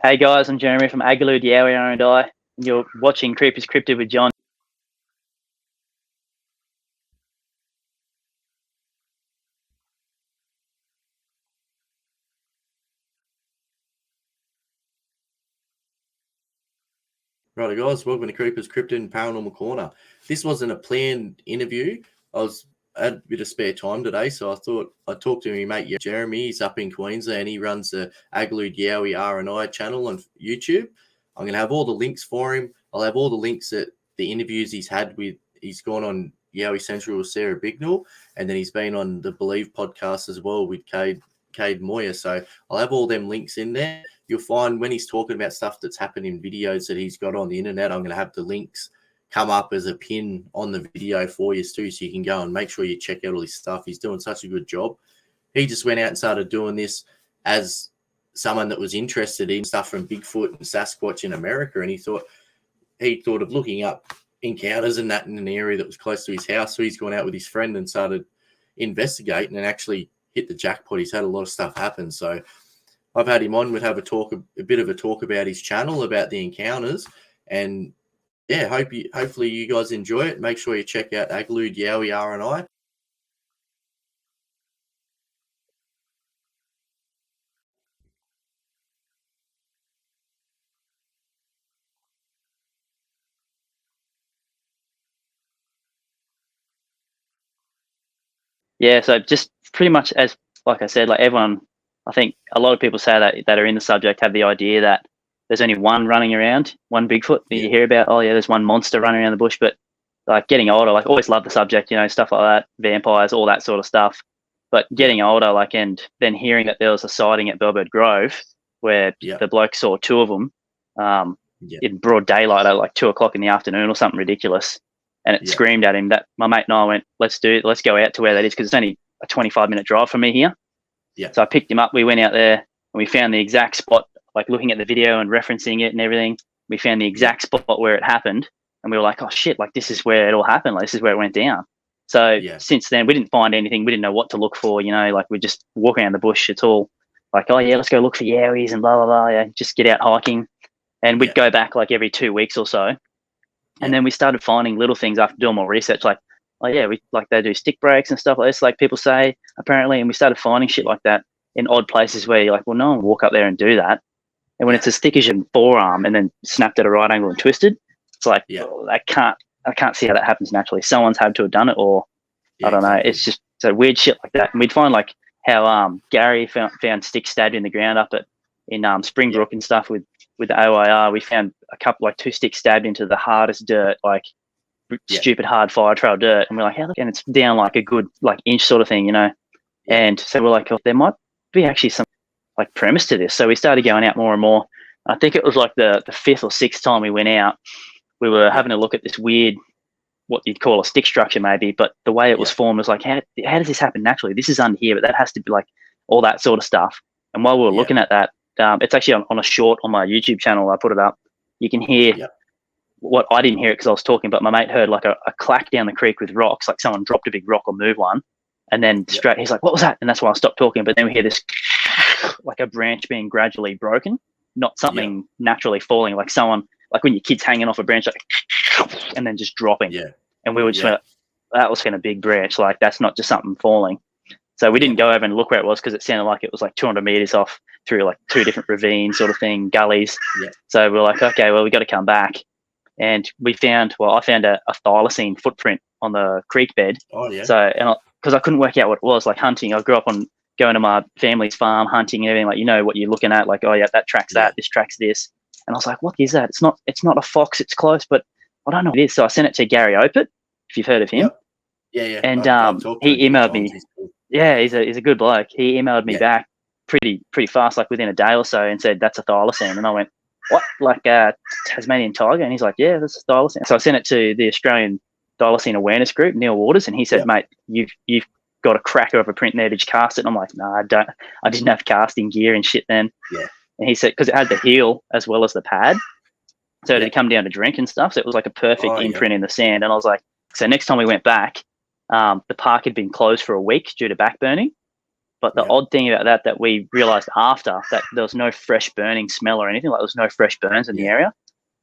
Hey guys, I'm Jeremy from Yowie, and I. And you're watching Creepers Cryptid with John. Right, guys, welcome to Creepers Cryptid and Paranormal Corner. This wasn't a planned interview. I had a bit of spare time today, so I thought I'd talk to my mate Jeremy. He's up in Queensland and he runs the Yowie R&I channel on YouTube. I'm going to have all the links for him. I'll have all the links at the interviews he's had with. He's gone on Yowie Central with Sarah Bignell, and then he's been on the Believe podcast as well with Cade Moyer. So I'll have all them links in there. You'll find when he's talking about stuff that's happened in videos that he's got on the internet, I'm going to have the links come up as a pin on the video for you too, so you can go and make sure you check out all his stuff. He's doing such a good job. He just went out and started doing this as someone that was interested in stuff from Bigfoot and Sasquatch in America, and he thought of looking up encounters and that in an area that was close to his house. So he's gone out with his friend and started investigating and actually hit the jackpot. He's had a lot of stuff happen. So I've had him on. We'd have a bit of a talk about his channel, about the encounters, and yeah, hopefully you guys enjoy it. Make sure you check out Yowie R&I. Yeah, so just pretty much as like I said, like everyone, I think a lot of people say that are in the subject have the idea that there's only one running around, one Bigfoot that you hear about. Oh yeah, there's one monster running around the bush. But like getting older, like always loved the subject, stuff like that, vampires, all that sort of stuff. But getting older, like, and then hearing that there was a sighting at Bellbird Grove where the bloke saw two of them in broad daylight at like 2:00 in the afternoon or something ridiculous. And it screamed at him. That my mate and I went, let's go out to where that is, because it's only a 25-minute drive from me here. Yeah. So I picked him up. We went out there and we found the exact spot, like looking at the video and referencing it and everything. We found the exact spot where it happened, and we were like, oh shit, like this is where it all happened. Like this is where it went down. So since then, we didn't find anything. We didn't know what to look for. Like we just walk around the bush. It's all like, oh yeah, let's go look for Yowies and blah blah blah. Yeah, just get out hiking, and we'd go back like every 2 weeks or so. And then we started finding little things after doing more research, like, oh yeah, we like they do stick breaks and stuff like this, like people say apparently. And we started finding shit like that in odd places where you're like, well, no one will walk up there and do that. And when it's as thick as your forearm and then snapped at a right angle and twisted, it's like, I can't see how that happens naturally. Someone's had to have done it, or I don't know. It's just so weird shit like that. And we'd find like how Gary found sticks stabbed in the ground up in Springbrook and stuff with the OIR. We found a couple, like 2 sticks stabbed into the hardest dirt, like stupid hard fire trail dirt. And we're like, and it's down like a good like inch sort of thing, And so we're like, oh, there might be actually some like premise to this. So we started going out more and more. I think it was like the 5th or 6th time we went out, we were having a look at this weird, what you'd call a stick structure maybe, but the way it was formed was like, how does this happen naturally? This is under here, but that has to be like all that sort of stuff. And while we were looking at that, it's actually on a short on my YouTube channel. I put it up. You can hear what I didn't hear it because I was talking, but my mate heard like a clack down the creek with rocks, like someone dropped a big rock or moved one. And then straight, he's like, what was that? And that's why I stopped talking. But then we hear this like a branch being gradually broken, not something naturally falling, like someone, like when your kid's hanging off a branch, like, and then just dropping. Yeah. And we were just like, that was kind of big branch. Like that's not just something falling. So we didn't go over and look where it was because it sounded like it was like 200 meters off through like 2 different ravines sort of thing, gullies. Yeah. So we're like, okay, well, we got to come back. And I found a thylacine footprint on the creek bed. Oh, yeah. So, and because I couldn't work out what it was, like hunting. I grew up on going to my family's farm, hunting and everything, like, what you're looking at, like, oh yeah, that tracks that, this tracks this. And I was like, what is that? It's not a fox, it's close, but I don't know what it is. So I sent it to Gary Opert, if you've heard of him. Yep. Yeah. And he emailed me. Yeah, he's a good bloke. He emailed me back pretty fast, like within a day or so, and said that's a thylacine. And I went, what? Like Tasmanian tiger? And he's like, yeah, that's a thylacine. So I sent it to the Australian Thylacine Awareness Group, Neil Waters, and he said, mate, you've got a cracker of a print there. Did you cast it? And I'm like, no, I don't. I didn't have casting gear and shit then. Yeah. And he said, because it had the heel as well as the pad, so to come down to drink and stuff. So it was like a perfect imprint in the sand. And I was like, so next time we went back, the park had been closed for a week due to back burning. But the odd thing about that we realized after, that there was no fresh burning smell or anything. Like there was no fresh burns in the area.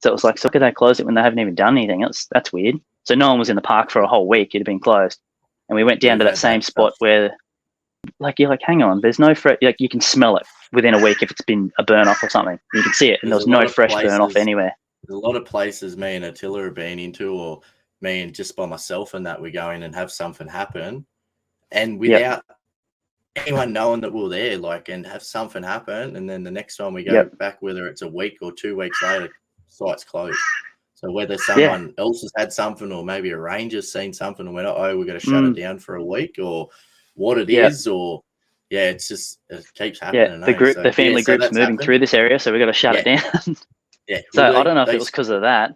So it was like, so could they close it when they haven't even done anything? That's weird. So no one was in the park for a whole week. It had been closed. And we went down to that same spot where, like, you're like, hang on, there's no fresh, like, you can smell it within a week if it's been a burn off or something. You can see it, and there's no fresh burn off anywhere. There's a lot of places me and Attila have been into, or me and just by myself, and that we go in and have something happen, and without anyone knowing that we're there, like, and have something happen, and then the next time we go back, whether it's a week or 2 weeks later, site's closed. So whether someone else has had something, or maybe a ranger's seen something and went, oh, we're going to shut it down for a week, or what it is, or it's just, it keeps happening. The family group's moving through this area, so we got to shut it down. So I don't know if it was because of that.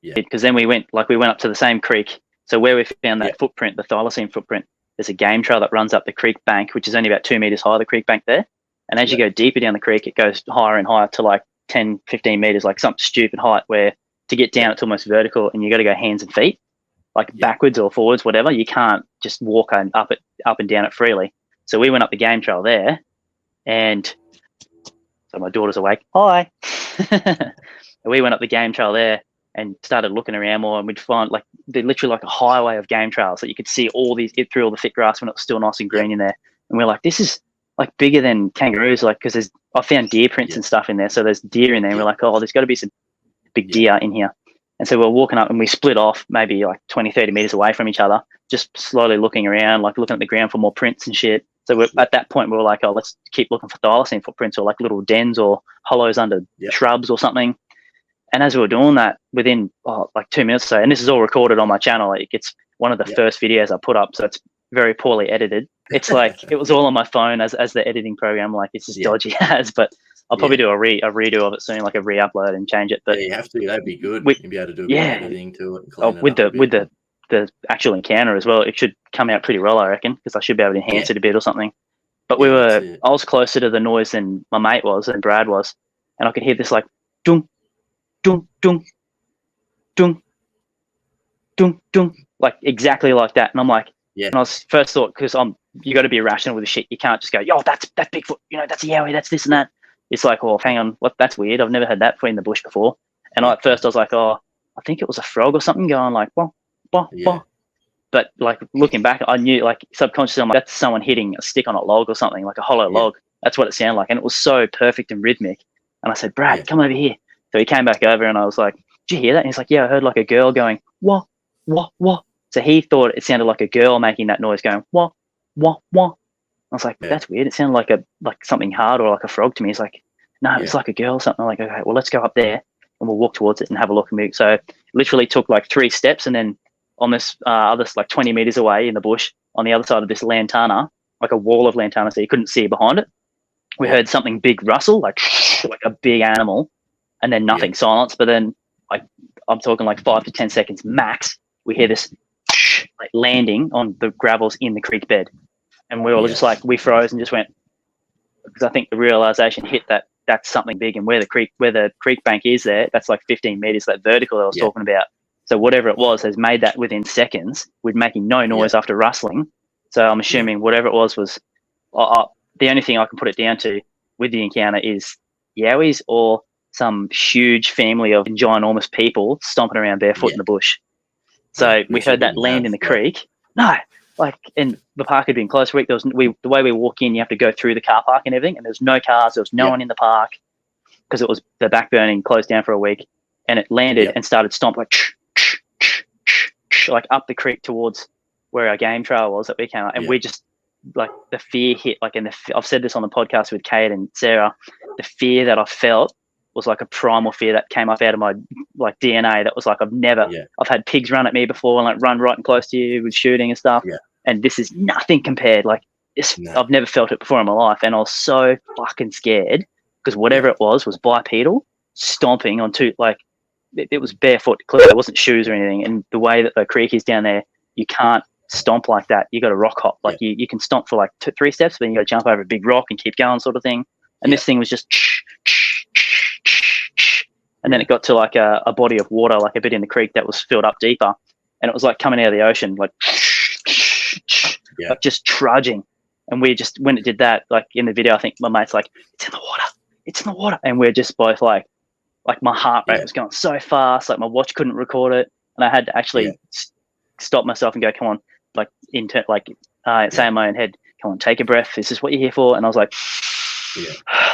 Because then we went up to the same creek. So where we found that footprint, the thylacine footprint, there's a game trail that runs up the creek bank, which is only about 2 meters high, the creek bank there. And as you go deeper down the creek, it goes higher and higher to like 10, 15 meters, like some stupid height where to get down, it's almost vertical, and you got to go hands and feet, like backwards or forwards, whatever. You can't just walk up and down it freely. So we went up the game trail there, and so my daughter's awake. Hi. We went up the game trail there and started looking around more, and we'd find like they're literally like a highway of game trails that you could see get through all the thick grass when it was still nice and green in there. And we're like, this is like bigger than kangaroos, like, because I found deer prints and stuff in there. So there's deer in there, and we're like, oh, there's got to be some big deer in here. And so we're walking up, and we split off maybe like 20, 30 meters away from each other, just slowly looking around, like looking at the ground for more prints and shit. So at that point, we were like, oh, let's keep looking for thylacine footprints, or like little dens or hollows under shrubs or something. And as we were doing that, within like 2 minutes or so, and this is all recorded on my channel, it's one of the first videos I put up, so it's very poorly edited. It's like it was all on my phone as the editing program. Like, it's just dodgy as, but I'll probably do a redo of it soon, like a re-upload and change it. But you have to. That'd be good. You'd be able to do a bit of editing to it. And with the actual encounter as well, it should come out pretty well, I reckon, because I should be able to enhance it a bit or something. But I was closer to the noise than my mate was and Brad was, and I could hear this like dung, dung, dung, dung, dung, dung, like exactly like that. And I'm like, and I was first thought, because you got to be rational with the shit. You can't just go, yo, that's Bigfoot, that's a Yowie, that's this and that. It's like, well, hang on, that's weird. I've never had that in the bush before. And at first I was like, oh, I think it was a frog or something going like, well. But like looking back, I knew, like subconsciously, I'm like, that's someone hitting a stick on a log or something, like a hollow log. That's what it sounded like. And it was so perfect and rhythmic. And I said, Brad, come over here. So he came back over, and I was like, did you hear that? And he's like, yeah, I heard like a girl going, wah, wah, wah. So he thought it sounded like a girl making that noise going, wah, wah, wah. I was like, that's weird. It sounded like something hard or like a frog to me. He's like, no, it's like a girl or something. I'm like, okay, well, let's go up there and we'll walk towards it and have a look. So literally took like 3 steps, and then on this other like 20 meters away in the bush on the other side of this lantana, like a wall of lantana, so you couldn't see behind it, we heard something big rustle, like a big animal, and then nothing, silence. But then, like, I'm talking like 5 to 10 seconds max, we hear this like landing on the gravels in the creek bed, and we were just like, we froze and just went, because I think the realization hit that that's something big, and where the creek bank is there, that's like 15 meters, that vertical I was talking about. So whatever it was has made that within seconds, with making no noise after rustling. So I'm assuming whatever it was the only thing I can put it down to with the encounter is Yowies, or some huge family of ginormous people stomping around barefoot in the bush. So we heard that land in the creek. No, like, and the park had been closed for a week. The way we walk in, you have to go through the car park and everything, and there's no cars, there was no one in the park, because it was the back burning closed down for a week, and it landed and started stomp like up the creek towards where our game trail was that we came out, and we just, like, the fear hit, like, I've said this on the podcast with Kate and Sarah, the fear that I felt was like a primal fear that came up out of my like DNA. That was like, I've had pigs run at me before and like run right and close to you with shooting and stuff. And this is nothing compared. Like this, I've never felt it before in my life. And I was so fucking scared, because whatever it was bipedal, stomping on two, like it was barefoot, clearly it wasn't shoes or anything. And the way that the creek is down there, you can't stomp like that. You got to rock hop. Like you can stomp for like 3 steps, but then you got to jump over a big rock and keep going, sort of thing. And this thing was just, and then it got to like a body of water, like a bit in the creek that was filled up deeper, and it was like coming out of the ocean, like just trudging. And we just, when it did that, like in the video, I think my mate's like, it's in the water, it's in the water. And we're just both like my heart rate was going so fast, like my watch couldn't record it. And I had to actually stop myself and go, come on, like say in my own head, come on, take a breath. This is what you're here for. And I was like,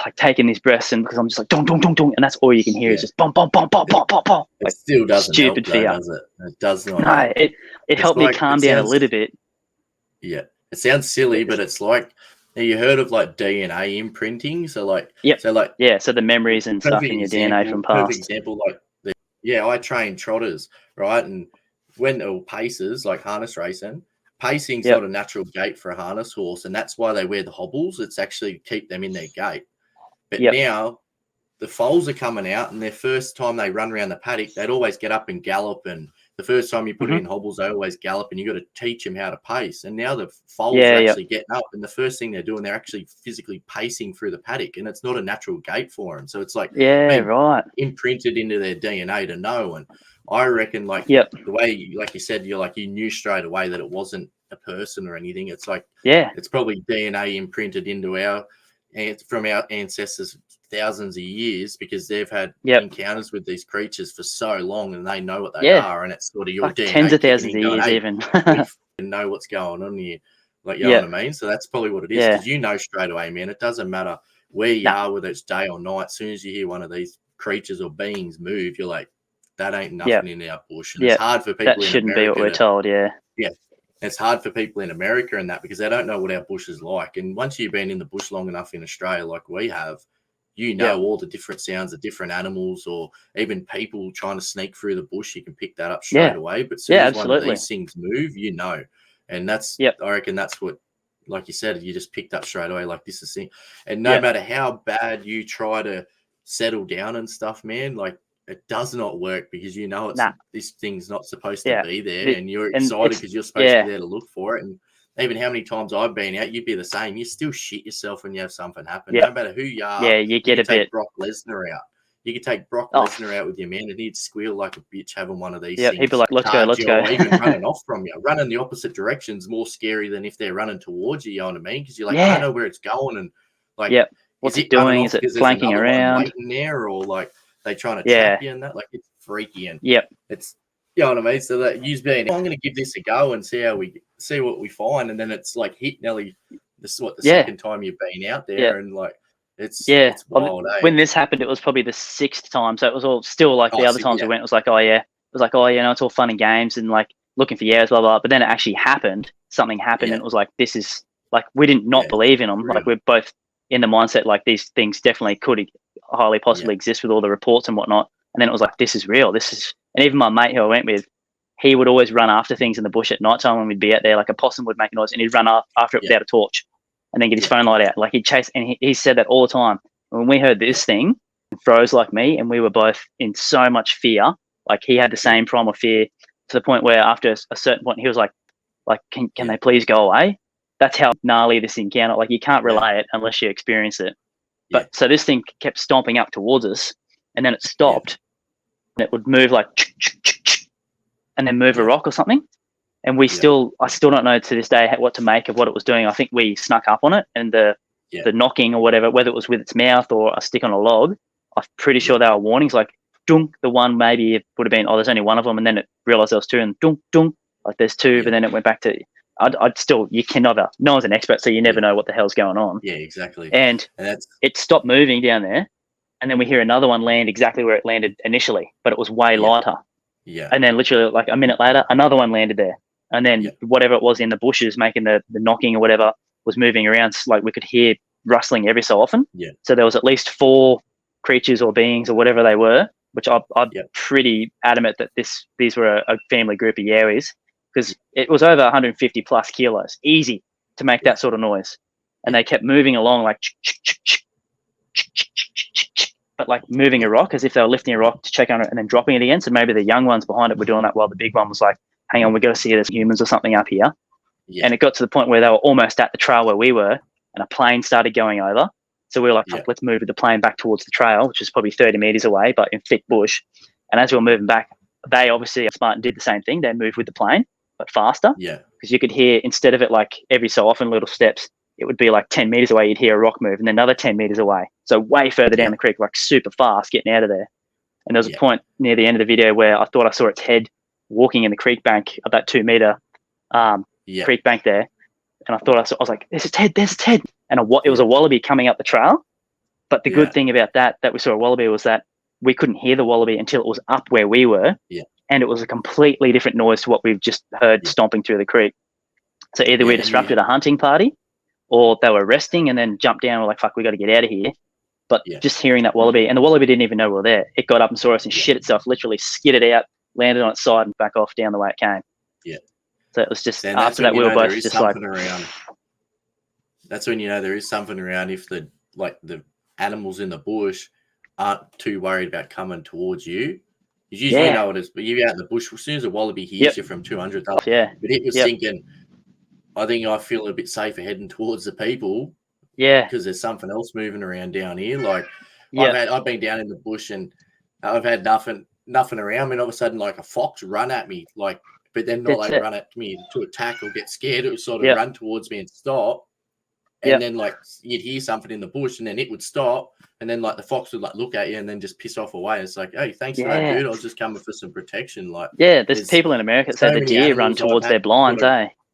like taking these breaths, and because I'm just like, dong, dong, dong, dong. And that's all you can hear is just bom, bom, bom, bom, bom, bom, bom. It like, still doesn't stupid help, though, fear. does it? It does not No, help. it helped me calm down a little bit. Yeah. It sounds silly, but it's like, have you heard of like DNA imprinting? So like, so the memories and stuff in your DNA from past. Perfect example, like, I train trotters, right? And when paces, like harness racing, pacing's not a natural gait for a harness horse, and that's why they wear the hobbles. It's actually to keep them in their gait. But now the foals are coming out, and their first time they run around the paddock, they'd always get up and gallop, and the first time you put it in hobbles, they always gallop, and you got to teach them how to pace. And now the foals are actually getting up, and the first thing they're doing, they're actually physically pacing through the paddock, and it's not a natural gait for them. So it's like imprinted into their DNA to know. And I reckon, like the way, like you said, you knew straight away that it wasn't a person or anything. It's like it's probably DNA imprinted into from our ancestors thousands of years, because they've had encounters with these creatures for so long, and they know what they are, and it's sort of your like DNA tens of thousands of years even. We know what's going on here, like, you know what I mean? So that's probably what it is, because you know straight away, man. It doesn't matter where you are, whether it's day or night. As soon as you hear one of these creatures or beings move, you're like, that ain't nothing in our bush. And it's hard for people that shouldn't be what we're told. It's hard for people in America and that, because they don't know what our bush is like. And once you've been in the bush long enough in Australia, like we have, you know all the different sounds of different animals, or even people trying to sneak through the bush. You can pick that up straight away. But as soon as one of these things move, you know. And that's, I reckon that's what, like you said, you just picked up straight away, like, this is thing. And no matter how bad you try to settle down and stuff, man, like, it does not work, because you know this thing's not supposed to be there, and you're excited because you're supposed to be there to look for it. And even how many times I've been out, you'd be the same. You still shit yourself when you have something happen. No matter who you are. You get a bit. Brock Lesnar out. You could take Brock Lesnar out with your man, and he'd squeal like a bitch having one of these things. He'd be like, let's go. Or even running off from you. Running the opposite direction is more scary than if they're running towards you, you know what I mean? Because you're like, I don't know where it's going. And like, what's it doing? Is it flanking around? Waiting there, or like they trying to trap you and that? Like, it's freaky. And it's, you know what I mean? So that you's being, I'm going to give this a go and see what we find. And then it's like hit Nelly. This is what the second time you've been out there, and like, it's wild. When this happened, it was probably the 6th time. So it was all still like the other times we went, it was like, it's all fun and games and like looking for blah, blah. But then it actually happened. Something happened, and it was like, this is like, we didn't not believe in them. Like, we're both in the mindset, like, these things definitely could highly possibly exist with all the reports and whatnot. And then it was like, this is real. And even my mate who I went with, he would always run after things in the bush at night time when we'd be out there. Like, a possum would make a noise, and he'd run after it without a torch, and then get his phone light out. Like, he'd chase, and he said that all the time. And when we heard this thing, it froze like me, and we were both in so much fear. Like, he had the same primal fear, to the point where after a certain point, he was like, can they please go away? That's how gnarly this encounter. Like, you can't relay it unless you experience it. But so this thing kept stomping up towards us, and then it stopped, and it would move like, and then move a rock or something. And I still don't know to this day what to make of what it was doing. I think we snuck up on it, and the knocking or whatever, whether it was with its mouth or a stick on a log, I'm pretty sure they were warnings, like, dunk. The one, maybe it would have been, there's only one of them, and then it realized there was two, and dunk, dunk, like there's two, but then it went back to, I'd still, you can never, no one's an expert, so you never know what the hell's going on. Yeah, exactly. And it stopped moving down there, and then we hear another one land exactly where it landed initially, but it was way lighter. Yeah. And then literally like a minute later, another one landed there. And then whatever it was in the bushes making the knocking or whatever was moving around. Like, we could hear rustling every so often. Yeah. So there was at least 4 creatures or beings or whatever they were, which I'm pretty adamant that these were a family group of Yowies, because it was over 150 plus kilos, easy to make that sort of noise. And they kept moving along like, but like moving a rock as if they were lifting a rock to check on it and then dropping it again. So maybe the young ones behind it were doing that while the big one was like, hang on, we got to see there's humans or something up here. Yeah. And it got to the point where they were almost at the trail where we were, and a plane started going over. So we were like, let's move the plane back towards the trail, which is probably 30 meters away, but in thick bush. And as we were moving back, they obviously are smart and did the same thing. They moved with the plane, but faster. Yeah. Because you could hear, instead of it like every so often little steps, it would be like 10 meters away, you'd hear a rock move, and then another 10 meters away. So way further down the creek, like super fast, getting out of there. And there was a point near the end of the video where I thought I saw its head walking in the creek bank of that 2 meter creek bank there. And I was like, there's its head. And it was a wallaby coming up the trail. But the good thing about that we saw a wallaby was that we couldn't hear the wallaby until it was up where we were. Yeah. And it was a completely different noise to what we've just heard stomping through the creek. So either we disrupted a hunting party, or they were resting and then jumped down and were like, fuck, we got to get out of here. But just hearing that wallaby, and the wallaby didn't even know we were there. It got up and saw us and shit itself, literally skidded out, landed on its side and back off down the way it came. Yeah. So it was just, after that, we were both just like... around. That's when you know there is something around if the animals in the bush aren't too worried about coming towards you. You usually know it is, but you're out in the bush, as soon as a wallaby hears you from 200, but it was thinking, I think I feel a bit safer heading towards the people. Yeah. Because there's something else moving around down here. Like I've been down in the bush and I've had nothing around me, and all of a sudden like a fox run at me, like, but then not like run at me to attack or get scared. It would sort of run towards me and stop. And then like you'd hear something in the bush and then it would stop. And then like the fox would like look at you and then just piss off away. It's like, hey, thanks for that, dude. I was just coming for some protection. Like, there's people in America that say the deer run towards their blinds,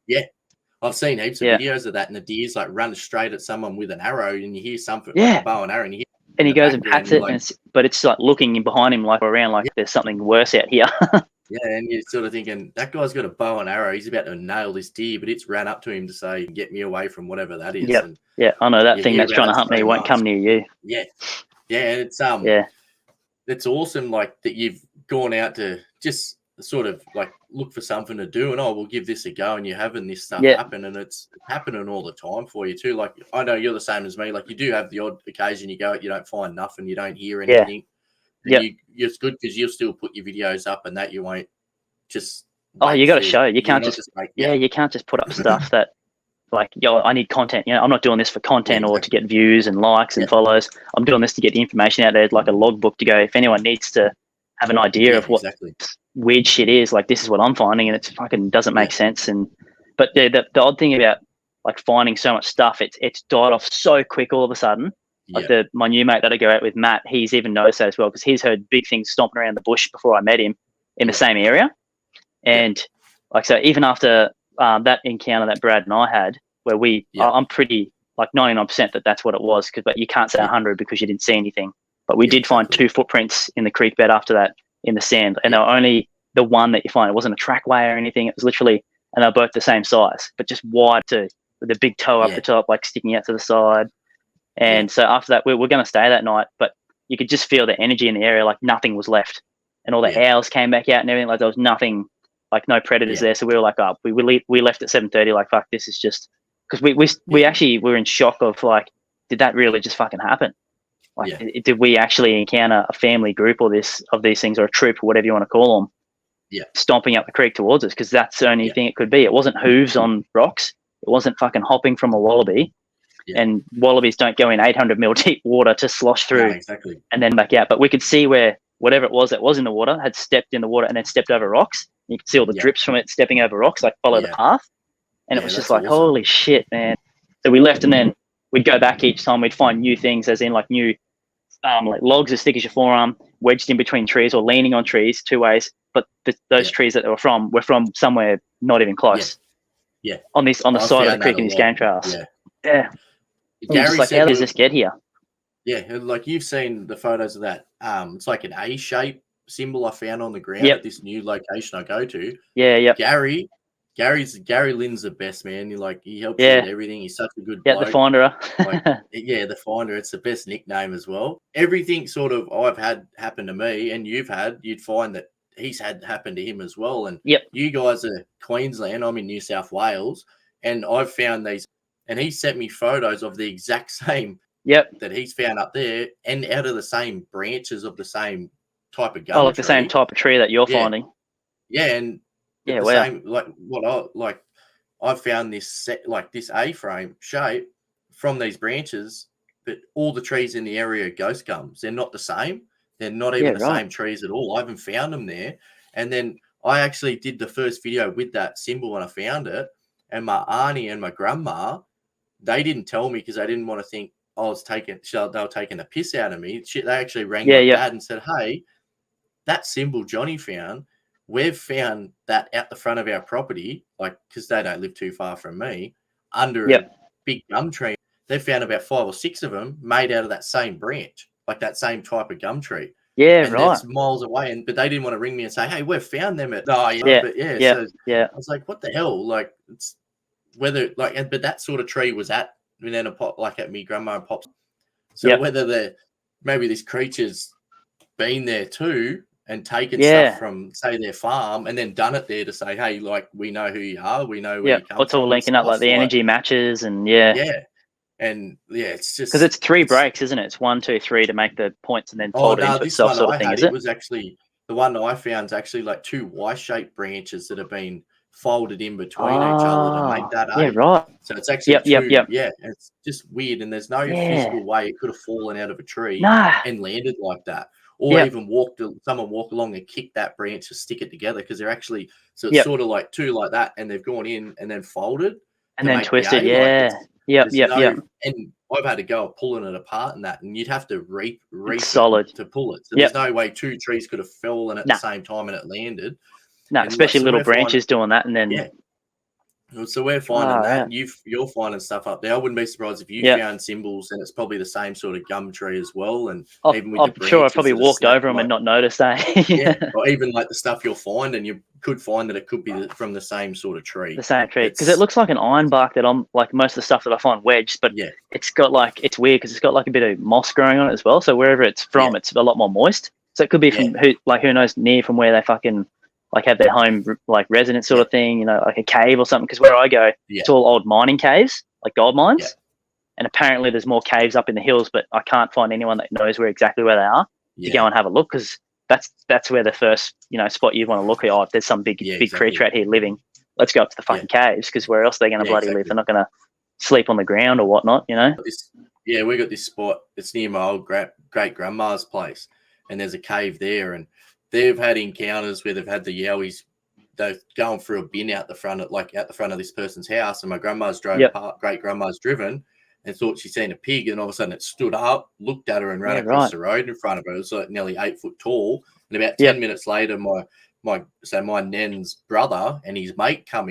Yeah. I've seen heaps of videos of that, and the deer's like run straight at someone with an arrow, and you hear something like a bow and arrow, and you hear and he goes and pats it, like, but it's like looking in behind him, like around, like there's something worse out here. And you're sort of thinking, that guy's got a bow and arrow. He's about to nail this deer, but it's ran up to him to say, get me away from whatever that is. And I know that thing that's trying to hunt me won't come near you. Yeah, and it's it's awesome, like that you've gone out to just sort of like look for something to do, and we'll give this a go, and you're having this stuff happen, and it's happening all the time for you too. Like I know you're the same as me. Like you do have the odd occasion you go out, you don't find nothing, you don't hear anything. It's good because you'll still put your videos up, and that you won't just. You got to show. You can't just you can't just put up stuff that like, I need content. You know, I'm not doing this for content or to get views and likes and follows. I'm doing this to get the information out there, like a logbook to go. If anyone needs to have an idea of what weird shit is, like this is what I'm finding, and it's fucking doesn't make sense. But the odd thing about like finding so much stuff, it's died off so quick all of a sudden. Like my new mate that I go out with, Matt, he's even noticed that as well, because he's heard big things stomping around the bush before I met him in the same area. And like, so even after that encounter that Brad and I had, where I'm pretty like 99% that's what it was, but you can't say 100 because you didn't see anything. But we did find 2 footprints in the creek bed after that in the sand, and they were only the one that you find. It wasn't a trackway or anything. It was literally, and they're both the same size, but just wide too, with the big toe up the top, like sticking out to the side. And so after that, we're going to stay that night, but you could just feel the energy in the area, like nothing was left. And all the owls came back out and everything, like there was nothing, like no predators there. So we were like, we left at 7:30, like, fuck, this is just, because we actually were in shock of like, did that really just fucking happen? Like, did we actually encounter a family group or of these things, or a troop, or whatever you want to call them, stomping up the creek towards us? Because that's the only thing it could be. It wasn't hooves on rocks. It wasn't fucking hopping from a wallaby. And wallabies don't go in 800 mil deep water to slosh through and then back out. But we could see where whatever it was that was in the water had stepped in the water and then stepped over rocks. You could see all the drips from it stepping over rocks, like follow the path. And it was just like, awesome. Holy shit, man. So we left, and then we'd go back each time. We'd find new things, as in like new like logs as thick as your forearm, wedged in between trees or leaning on trees 2 ways. But those trees that they were from somewhere not even close. On the side of the creek in these game trails. Gary like, how does this get here? Like you've seen the photos of that. It's like an A-shape symbol I found on the ground at this new location I go to. Gary Lynn's the best, man. He helps you with everything. He's such a good bloke. The finder. The finder. It's the best nickname as well. Everything sort of I've had happen to me, and you'd find that he's had happen to him as well. And you guys are Queensland. I'm in New South Wales, and I've found these. And he sent me photos of the exact same that he's found up there, and out of the same branches of the same type of gum tree. The same type of tree that you're finding. And same, like I've found this this A-frame shape from these branches, but all the trees in the area are ghost gums. They're not the same. They're not even the same trees at all. I haven't found them there. And then I actually did the first video with that symbol when I found it, and my auntie and my grandma they didn't tell me because they didn't want to think I was they were taking the piss out of me. Shit, they actually rang my dad and said, "Hey, that symbol Johnny found, we've found that out the front of our property, like because they don't live too far from me, under a big gum tree. They found about 5 or 6 of them made out of that same branch, like that same type of gum tree. Yeah, and right. it's miles away. But they didn't want to ring me and say, "Hey, we've found them." So I was like, "What the hell?" Like it's whether like, but that sort of tree was at a pop like at me grandma and pops. So whether maybe this creature's been there too and taken stuff from say their farm and then done it there to say, "Hey, like we know who you are, we know where you come from." It's all linking up, like the energy matches and and it's just because it's 3 breaks, isn't it? It's 1, 2, 3 to make the points and then fold it into this itself, one sort of I thing. had, Is it? was actually the one I found is actually like 2 Y-shaped branches that have been folded in between each other to make that. Yeah, right. So it's actually and it's just weird, and there's no physical way it could have fallen out of a tree and landed like that, or even someone walk along and kick that branch to stick it together because they're actually it's sort of like 2 like that, and they've gone in and then folded and then twisted. And I've had to go pulling it apart and that, and you'd have to reap solid to pull it. So there's no way 2 trees could have fallen at the same time and it landed. No, especially little branches doing that, and then so we're finding that you're finding stuff up there. I wouldn't be surprised if you found symbols, and it's probably the same sort of gum tree as well. And even with I'm sure I probably walked over them and not noticed that. Or even like the stuff you'll find, and you could find that it could be from the same sort of tree. The same tree, because it looks like an iron bark that I'm like most of the stuff that I find wedged, but it's got like it's weird because it's got like a bit of moss growing on it as well. So wherever it's from, it's a lot more moist. So it could be from who knows near from where they fucking like have their home like residence sort of thing, like a cave or something. Because where I go, it's all old mining caves, like gold mines. And apparently there's more caves up in the hills, but I can't find anyone that knows exactly where they are to go and have a look, because that's where the first spot you want to look at. Oh, if there's some big creature out here living, let's go up to the fucking caves, because where else are they going to bloody live? They're not going to sleep on the ground or whatnot, we got this spot. It's near my old great grandma's place, and there's a cave there, and they've had encounters where they've had the Yowies. They're going through a bin out the front of this person's house, and my grandma's great grandma's driven and thought she'd seen a pig, and all of a sudden it stood up, looked at her, and ran across the road in front of her. It was like nearly 8 foot tall. And about 10 minutes later, my nan's brother and his mate come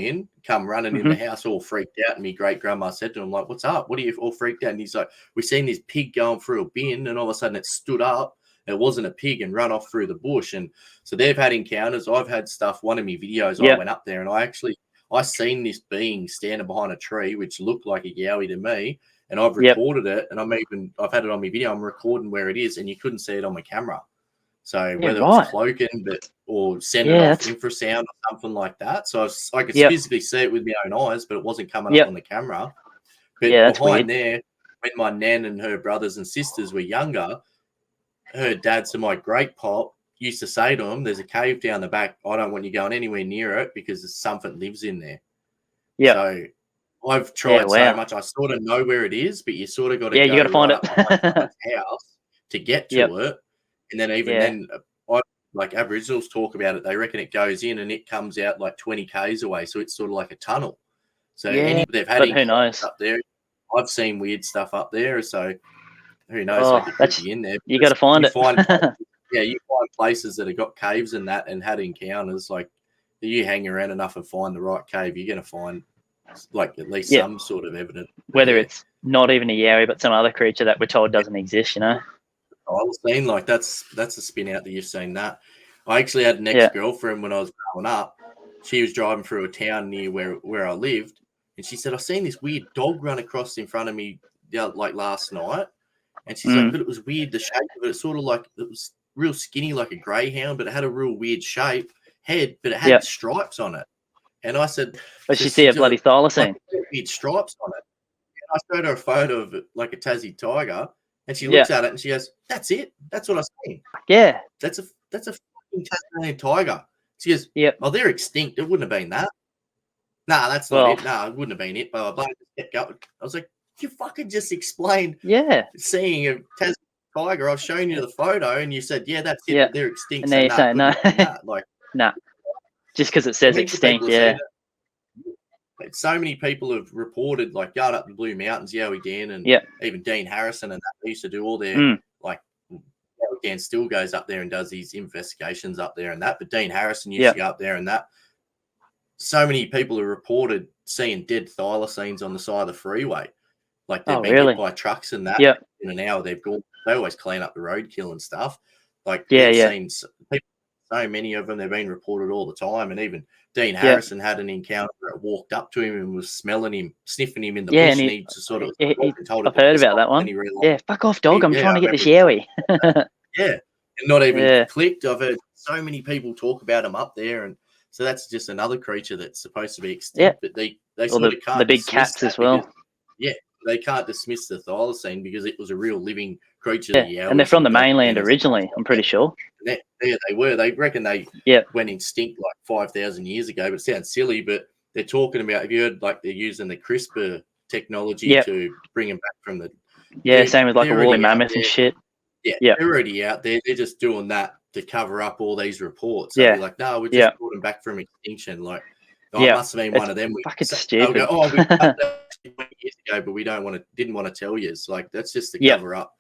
running in the house, all freaked out. And my great grandma said to him, like, "What's up? What are you all freaked out?" And he's like, "We seen this pig going through a bin, and all of a sudden it stood up. It wasn't a pig, and run off through the bush." And so they've had encounters. I've had stuff. One of my videos, I went up there and I seen this being standing behind a tree, which looked like a Yowie to me. And I've recorded it, and I've had it on my video. I'm recording where it is, and you couldn't see it on my camera. So whether it's cloaking, or sending off infrasound or something like that. So I could physically see it with my own eyes, but it wasn't coming up on the camera. But behind there, when my nan and her brothers and sisters were younger, her dad, so my great pop, used to say to him, "There's a cave down the back. I don't want you going anywhere near it because something lives in there." Yeah. So I've tried so much. I sort of know where it is, but you sort of got to you got to find it house to get to it. And then then, like Aboriginals talk about it, they reckon it goes in and it comes out like 20 k's away. So it's sort of like a tunnel. So they've had who knows up there. I've seen weird stuff up there. So who knows? Like it could be in there. You got to find it. You find places that have got caves and that, and had encounters. Like you hang around enough and find the right cave, you're going to find like at least some sort of evidence. Whether it's not even a Yowie, but some other creature that we're told doesn't exist, I was saying, like that's a spin out that you've seen that. I actually had an ex-girlfriend when I was growing up. She was driving through a town near where I lived, and she said, "I seen this weird dog run across in front of me like last night." And she's like, "But it was weird, the shape of it. It's sort of like it was real skinny, like a greyhound, but it had a real weird shape, head, but it had stripes on it." And I said, "But she see a bloody thylacine, weird stripes on it." And I showed her a photo of it, like a Tassie tiger, and she looks at it and she goes, "That's it. That's what I seen. Yeah, that's a fucking Tasmanian tiger." She goes, "Oh, they're extinct. It wouldn't have been that." Nah, that's not it. Nah, it wouldn't have been it. Blah, blah, blah. Just kept going. I was like, you fucking just explained seeing a Tasmanian tiger. I've shown you the photo and you said, "Yeah, that's it. They're extinct." And then you say, no. Like, nah. Just because it says extinct, so many people have reported, like, going up the Blue Mountains, Yowie Dan, and even Dean Harrison, and that they used to do all their like. Yowie Dan still goes up there and does these investigations up there and that, but Dean Harrison used to go up there and that. So many people have reported seeing dead thylacines on the side of the freeway, like they've been hit by trucks and that. In an hour, they've gone. They always clean up the roadkill and stuff. Like seen people, so many of them. They've been reported all the time, and even Dean Harrison had an encounter that walked up to him and was smelling him, sniffing him in the bush, and he just sort of I've heard about that one. Fuck off, dog! I'm trying to get this Yowie. And not even clicked. I've heard so many people talk about him up there, and so that's just another creature that's supposed to be extinct. But they sort of can't. The big cats as well. Because, they can't dismiss the thylacine because it was a real living creature. And they're from the mainland originally, I'm pretty sure. They were. They reckon they went extinct like 5,000 years ago, but it sounds silly, but they're talking about, have you heard, like, they're using the CRISPR technology to bring them back from the... same with like a woolly mammoth and shit. They're already out there. They're just doing that to cover up all these reports. So they're like, no, we just brought them back from extinction. Like, it must have been one of them. Fucking stupid. Go, we cut that 20 years ago, but we didn't want to tell you. It's like, that's just to cover up.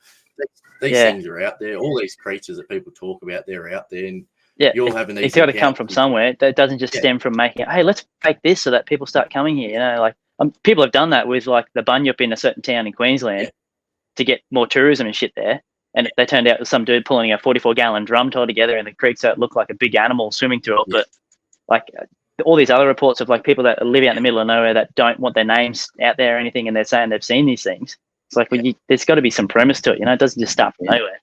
These things are out there. All these creatures that people talk about, they're out there. And you're having these. It's got to come from somewhere. That doesn't just stem from making it, hey, let's fake this so that people start coming here. You know, like people have done that with like the bunyip in a certain town in Queensland to get more tourism and shit there. And they turned out some dude pulling a 44-gallon drum tied together in the creek so it looked like a big animal swimming through it. But like all these other reports of like people that live out in the middle of nowhere that don't want their names out there or anything, and they're saying they've seen these things. It's like, there's got to be some premise to it. You know, it doesn't just start from nowhere.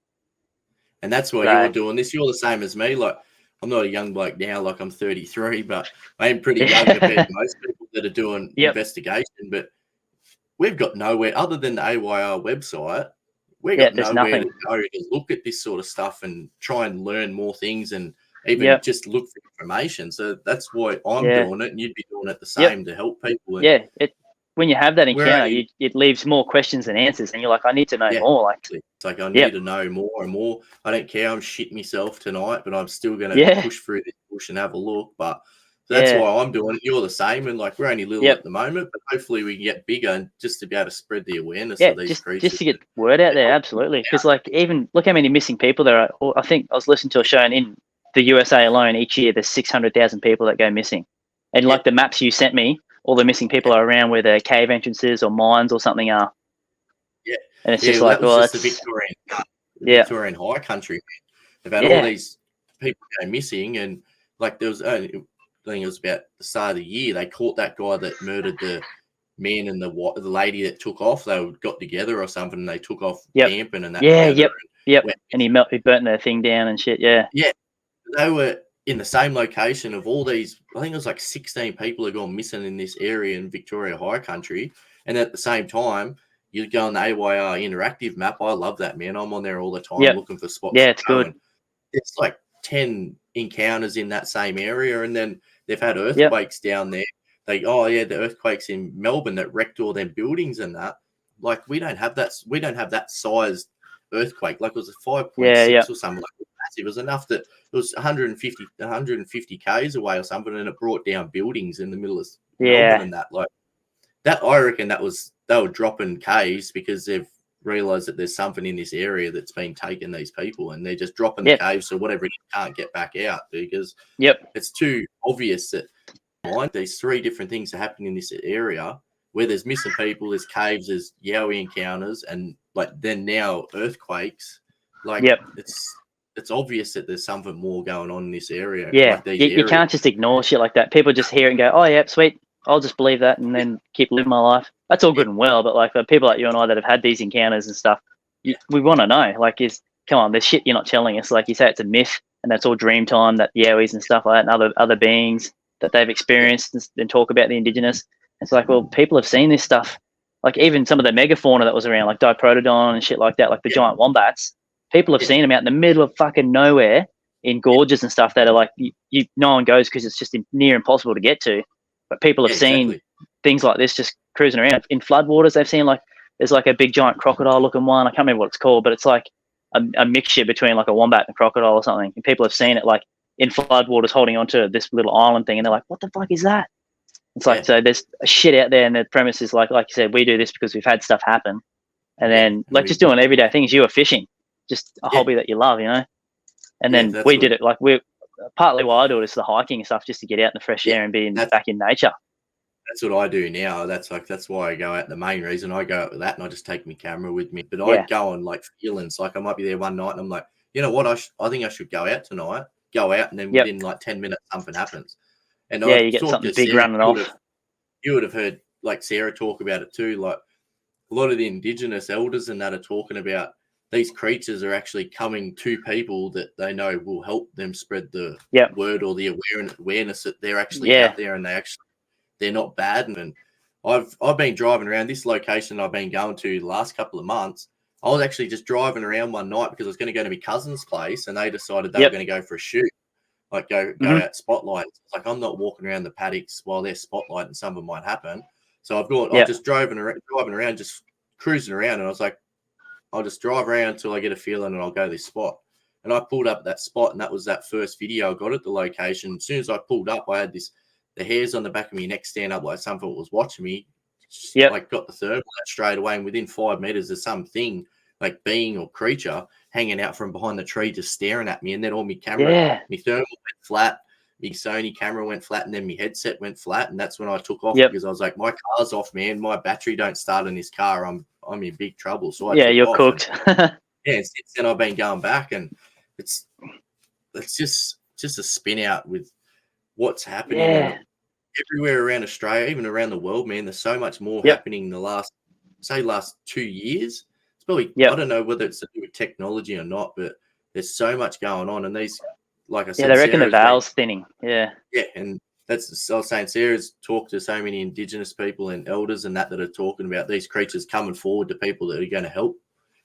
And that's why you're doing this. You're the same as me. Like, I'm not a young bloke now, like I'm 33, but I am pretty young compared to most people that are doing investigation. But we've got nowhere other than the AYR website. We've got nowhere to go to look at this sort of stuff and try and learn more things and even just look for information. So that's why I'm doing it, and you'd be doing it the same to help people. And when you have that encounter, it leaves more questions than answers, and you're like, I need to know more. Like, it's like I need to know more and more. I don't care. I'm shitting myself tonight, but I'm still going to push through this bush and have a look. But that's why I'm doing it. You're the same, and like we're only little at the moment, but hopefully we can get bigger and just to be able to spread the awareness of these creatures. Just to get word out there, absolutely. Because like even look how many missing people there are. I think I was listening to a show, and in the USA alone, each year there's 600,000 people that go missing, and like the maps you sent me. All the missing people are around where the cave entrances or mines or something are. Yeah. And it's just like, that's the Victorian high country. They've had all these people go missing, and like there was, I think it was about the start of the year, they caught that guy that murdered the man and the lady that took off. They got together or something, and they took off camping and that. And he burnt their thing down and shit. Yeah. They were in the same location of all these, I think it was like 16 people have gone missing in this area in Victoria High Country. And at the same time, you go on the AYR interactive map. I love that, man. I'm on there all the time looking for spots. Yeah, it's good. It's like 10 encounters in that same area. And then they've had earthquakes down there. The earthquakes in Melbourne that wrecked all them buildings and that. Like, we don't have that. We don't have that sized earthquake. Like, it was a 5.6 or something like that. It was enough that it was 150 k's away or something, and it brought down buildings in the middle of Melbourne and that. Like that, I reckon they were dropping caves because they've realised that there's something in this area that's been taking these people, and they're just dropping the caves so whatever it can't get back out because it's too obvious that these three different things are happening in this area where there's missing people, there's caves, there's Yowie encounters, and like then now earthquakes. Like it's obvious that there's something more going on in this area. Yeah, like you can't just ignore shit like that. People just hear it and go, oh, yeah, sweet, I'll just believe that and then keep living my life. That's all good and well, but like the people like you and I that have had these encounters and stuff, we want to know. Like, come on, there's shit you're not telling us. Like you say, it's a myth and that's all dream time, that Yowies and stuff like that and other beings that they've experienced and talk about the Indigenous. It's like, well, people have seen this stuff. Like even some of the megafauna that was around, like Diprotodon and shit like that, like the giant wombats. People have seen them out in the middle of fucking nowhere in gorges and stuff that are like, no one goes because it's just near impossible to get to. But people have seen things like this just cruising around. In floodwaters, they've seen like, there's like a big giant crocodile looking one. I can't remember what it's called, but it's like a mixture between like a wombat and a crocodile or something. And people have seen it like in floodwaters holding onto this little island thing. And they're like, what the fuck is that? It's like, so there's shit out there, and the premise is like you said, we do this because we've had stuff happen, and then like just doing everyday things. You were fishing, just a hobby that you love, you know. And then we did it like we partly why I do it is the hiking and stuff, just to get out in the fresh air and be back in nature. That's what I do now. That's why I go out. The main reason I go out with that, and I just take my camera with me. But I go on like feelings. Like I might be there one night, and I'm like, you know what? I think I should go out tonight. Go out, and then within like 10 minutes, something happens. And you get something big Sarah, running off. You would have heard like Sarah talk about it too. Like a lot of the Indigenous elders and that are talking about these creatures are actually coming to people that they know will help them spread the word or the awareness that they're actually out there, and they're not bad. And I've been driving around this location I've been going to the last couple of months. I was actually just driving around one night because I was going to go to my cousin's place, and they decided they were going to go for a shoot, like go out spotlight. It's like I'm not walking around the paddocks while they're spotlighting. Something might happen. So I've just driving around, just cruising around, and I was like, I'll just drive around until I get a feeling, and I'll go to this spot. And I pulled up that spot, and that was that first video I got at the location. As soon as I pulled up, I had the hairs on the back of my neck stand up like something was watching me. Like got the thermal out straight away, and within 5 meters there's something like being or creature hanging out from behind the tree just staring at me. And then all my camera, my thermal went flat, my Sony camera went flat, and then my headset went flat. And that's when I took off because I was like, my car's off, man. My battery don't start in this car. I'm in big trouble. So I took you're off cooked. Since then I've been going back, and it's just a spin out with what's happening everywhere around Australia, even around the world, man. There's so much more happening in the last 2 years. It's probably I don't know whether it's to do with technology or not, but there's so much going on. And these, like I said, they reckon the veil's thinning. And that's I was saying. Sarah's talked to so many Indigenous people and elders and that are talking about these creatures coming forward to people that are going to help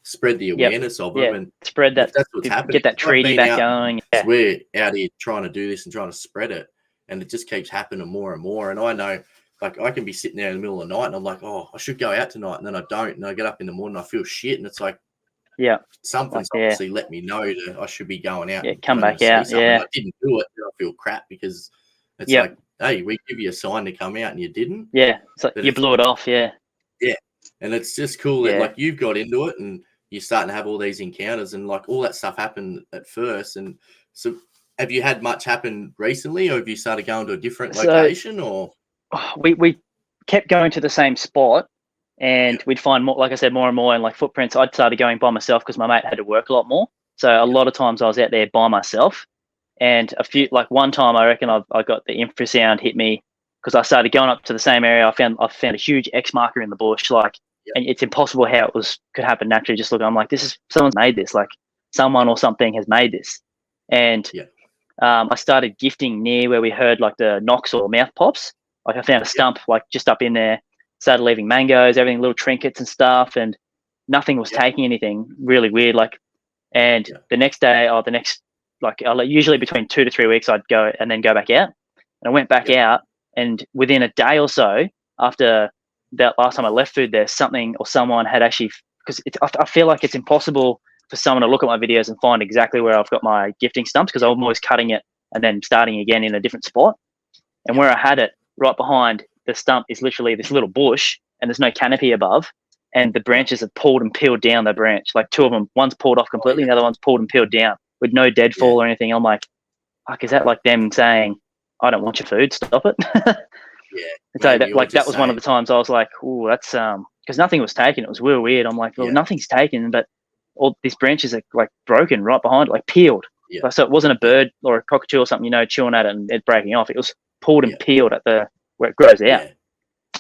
spread the awareness of them and spread that. That's what's happening. Get that treaty back going. We're out here trying to do this and trying to spread it. And it just keeps happening more and more. And I know, like, I can be sitting there in the middle of the night and I'm like, oh, I should go out tonight. And then I don't. And I get up in the morning, I feel shit. And it's like, something's obviously let me know that I should be going out. Come back out. I didn't do it. I feel crap because it's like, hey, we give you a sign to come out and you didn't. It's like you blew it off. Yeah. And it's just cool that, like, you've got into it and you're starting to have all these encounters and, like, all that stuff happened at first. And so, have you had much happen recently, or have you started going to a different location? Or we kept going to the same spot, and we'd find more, like I said, more and more, and like footprints. I'd started going by myself because my mate had to work a lot more. So a lot of times I was out there by myself, and one time I reckon I got the infrasound hit me because I started going up to the same area. I found a huge X marker in the bush, and it's impossible how could happen naturally. Just looking, I'm like, someone's made this, like someone or something has made this, and I started gifting near where we heard like the knocks or mouth pops. Like I found a stump like just up in there, started leaving mangoes, everything, little trinkets and stuff, and nothing was taking anything. Really weird. Like, and the next day or usually between 2 to 3 weeks, I'd go and then go back out. And I went back out, and within a day or so after that last time I left food there, something or someone had actually, because I feel like it's impossible for someone to look at my videos and find exactly where I've got my gifting stumps because I'm always cutting it and then starting again in a different spot. And where I had it, right behind the stump, is literally this little bush, and there's no canopy above, and the branches have pulled and peeled down the branch. Like two of them, one's pulled off completely, the other one's pulled and peeled down with no deadfall or anything. I'm like, fuck, is that like them saying, I don't want your food, stop it? So that was one of the times I was like, oh, that's because nothing was taken. It was real weird. I'm like, well, nothing's taken, but all these branches are like broken right behind it, like peeled. So it wasn't a bird or a cockatoo or something, chewing at it and it breaking off. It was pulled and peeled at where it grows out.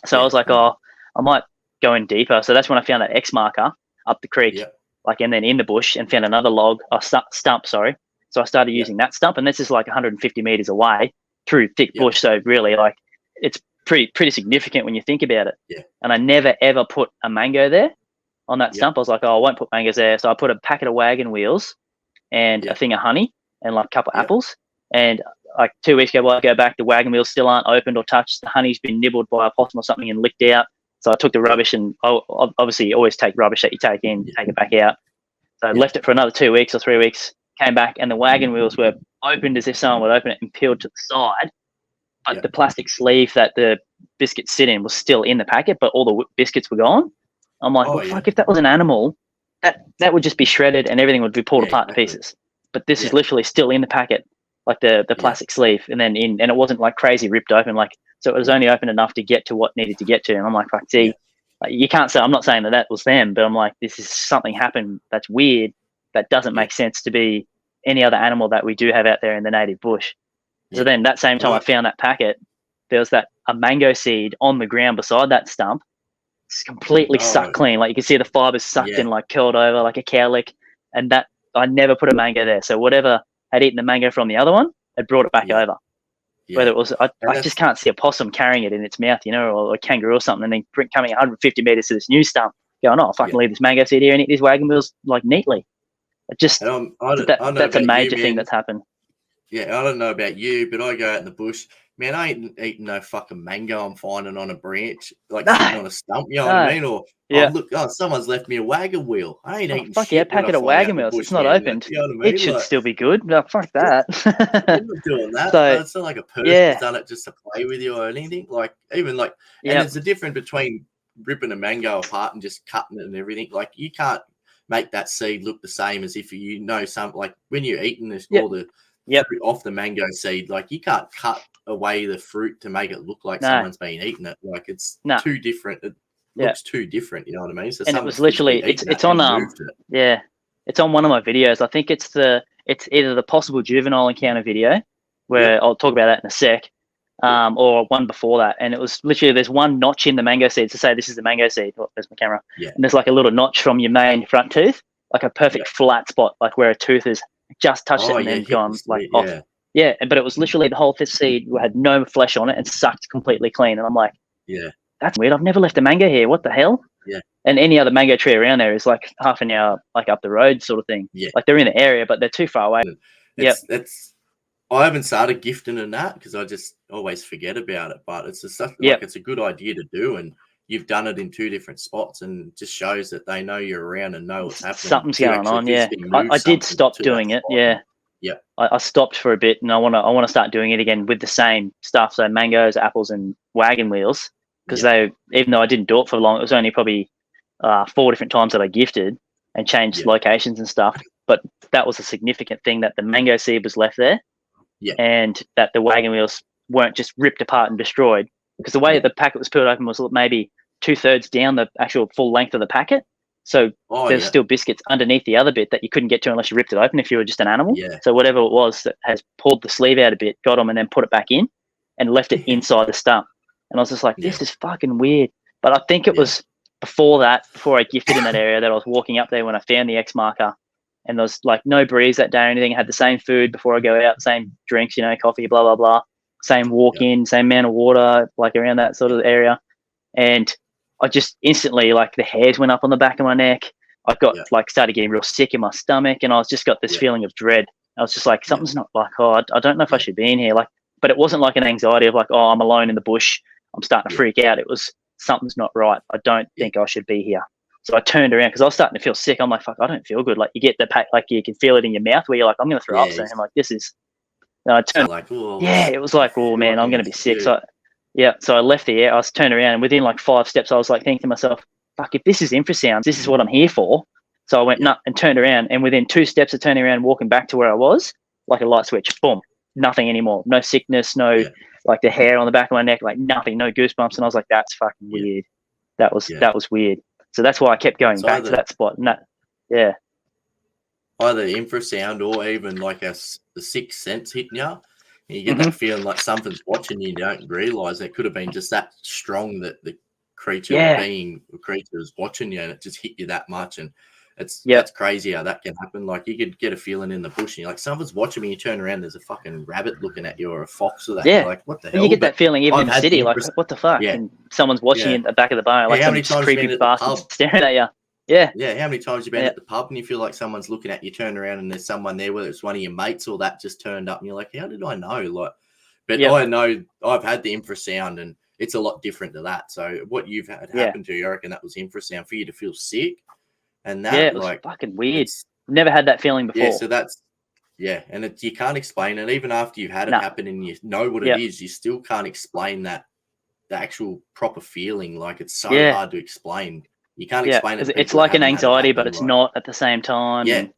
So I was like, oh, I might go in deeper. So that's when I found that X marker up the creek, and then in the bush, and found another stump. Sorry. So I started using that stump, and this is like 150 meters away through thick bush. So really, like, it's pretty significant when you think about it. And I never ever put a mango there on that stump. I was like, oh, I won't put mangoes there. So I put a packet of wagon wheels and a thing of honey and like a couple of apples. And like 2 weeks ago, I go back, the wagon wheels still aren't opened or touched. The honey's been nibbled by a possum or something and licked out. So I took the rubbish, and obviously you always take rubbish that you take in, take it back out. So I left it for another 2 weeks or 3 weeks, came back, and the wagon wheels were opened as if someone would open it and peeled to the side. but the plastic sleeve that the biscuits sit in was still in the packet, but all the biscuits were gone. I'm like, well, fuck, if that was an animal, that would just be shredded and everything would be pulled apart to pieces. But this is literally still in the packet, like the plastic sleeve, and then and it wasn't like crazy ripped open, like, so it was only open enough to get to what needed to get to. And I'm like, fuck, see, like, you can't say, I'm not saying that was them, but I'm like, this is something happened that's weird, that doesn't make sense to be any other animal that we do have out there in the native bush. So then that same time I found that packet, there was a mango seed on the ground beside that stump. It's completely sucked clean. Like you can see the fibers sucked in, like curled over like a cow lick. And that, I never put a mango there. So whatever had eaten the mango from the other one had brought it back over. Whether it was, I just can't see a possum carrying it in its mouth, or a kangaroo or something, and then coming 150 meters to this new stump, going, oh, if I can leave this mango seed here and eat these wagon wheels like neatly. It just, that's a major thing that's happened. Yeah, I don't know about you, but I go out in the bush. Man, I ain't eating no fucking mango I'm finding on a branch, like sitting on a stump, you know what I mean? Or, someone's left me a wagon wheel. I ain't eating shit. Yeah, packet of wagon wheels. It's not opened. You know what I mean? It should still be good. No, fuck that. I'm not doing that. So, it's not like a person's done it just to play with you or anything. Like, even like, and there's a difference between ripping a mango apart and just cutting it and everything. Like, you can't make that seed look the same as if something, like when you're eating this, all the fruit off the mango seed, like you can't cut away the fruit to make it look like someone's been eating it. Like it's too different. It looks too different. You know what I mean? So and it was literally it's on it's on one of my videos. I think it's either the possible juvenile encounter video where I'll talk about that in a sec, or one before that. And it was literally, there's one notch in the mango seed to say this is the mango seed. Oh, there's my camera. And there's like a little notch from your main front tooth, like a perfect flat spot, like where a tooth is just touched it and then gone off. Yeah, but it was literally the whole fifth seed had no flesh on it and sucked completely clean. And I'm like, that's weird. I've never left a mango here. What the hell? And any other mango tree around there is like half an hour, like up the road sort of thing. Like they're in the area, but they're too far away. I haven't started gifting in that because I just always forget about it. But it's just like it's a good idea to do, and you've done it in 2 different spots, and just shows that they know you're around and know what's happening. Something's going on. I did stop doing it. I stopped for a bit, and I want to start doing it again with the same stuff. So mangoes, apples, and wagon wheels, because even though I didn't do it for long, it was only probably 4 different times that I gifted and changed locations and stuff. But that was a significant thing, that the mango seed was left there, and that the wagon wheels weren't just ripped apart and destroyed. Because the way the packet was peeled open was maybe 2/3 down the actual full length of the packet. So there's still biscuits underneath the other bit that you couldn't get to unless you ripped it open if you were just an animal. So whatever it was that has pulled the sleeve out a bit, got them and then put it back in and left it inside the stump. And I was just like, this is fucking weird. But I think it was before I gifted in that area, that I was walking up there when I found the X marker, and there was like no breeze that day or anything. I had the same food before I go out, same drinks, coffee, blah, blah, blah. Same walk in, same amount of water, like around that sort of area. And I just instantly, like, the hairs went up on the back of my neck. I got started getting real sick in my stomach, and I was just got this feeling of dread. I was just like, something's not like, I don't know if I should be in here. Like, but it wasn't like an anxiety of like, oh, I'm alone in the bush, I'm starting to freak out. It was, something's not right. I don't think I should be here. So I turned around because I was starting to feel sick. I'm like, fuck, I don't feel good. Like, you get the pack, like you can feel it in your mouth where you're like, I'm going to throw up. So I'm like, this is. And I turned, it was like, oh man, I'm going to be sick. So so I left the air. I was turned around, and within like 5 steps, I was like thinking to myself, fuck, if this is infrasounds, this is what I'm here for. So I went nut and turned around, and within 2 steps of turning around, walking back to where I was, like a light switch, boom, nothing anymore. No sickness, no like the hair on the back of my neck, like nothing, no goosebumps. And I was like, that's fucking weird. That was weird. So that's why I kept going back to that spot. And either infrasound or even like the sixth sense hitting you. And you get that feeling like something's watching you. You don't realise it could have been just that strong that the creature is watching you, and it just hit you that much. And that's crazy how that can happen. Like, you could get a feeling in the bush, and you're like, someone's watching me. You turn around, there's a fucking rabbit looking at you, or a fox or that. You're like, what the hell? You get that feeling even in the city, like, what the fuck? And someone's watching you at the back of the bar, like some creepy bastard staring at you. Yeah. How many times you've been at the pub and you feel like someone's looking at you, turn around and there's someone there, whether it's one of your mates or that just turned up, and you're like, how did I know? Like, but I know I've had the infrasound, and it's a lot different to that. So what you've had happen to you, I reckon that was infrasound for you to feel sick, and that it was fucking weird. Never had that feeling before. Yeah, so Yeah, and you can't explain it. Even after you've had it No. happen and you know what it is, you still can't explain that, the actual proper feeling. Like, it's so Yeah. hard to explain. You can't Yeah. explain it to It's people that like an haven't had it anxiety, but happen. it's Like, not at the same time. yeah, And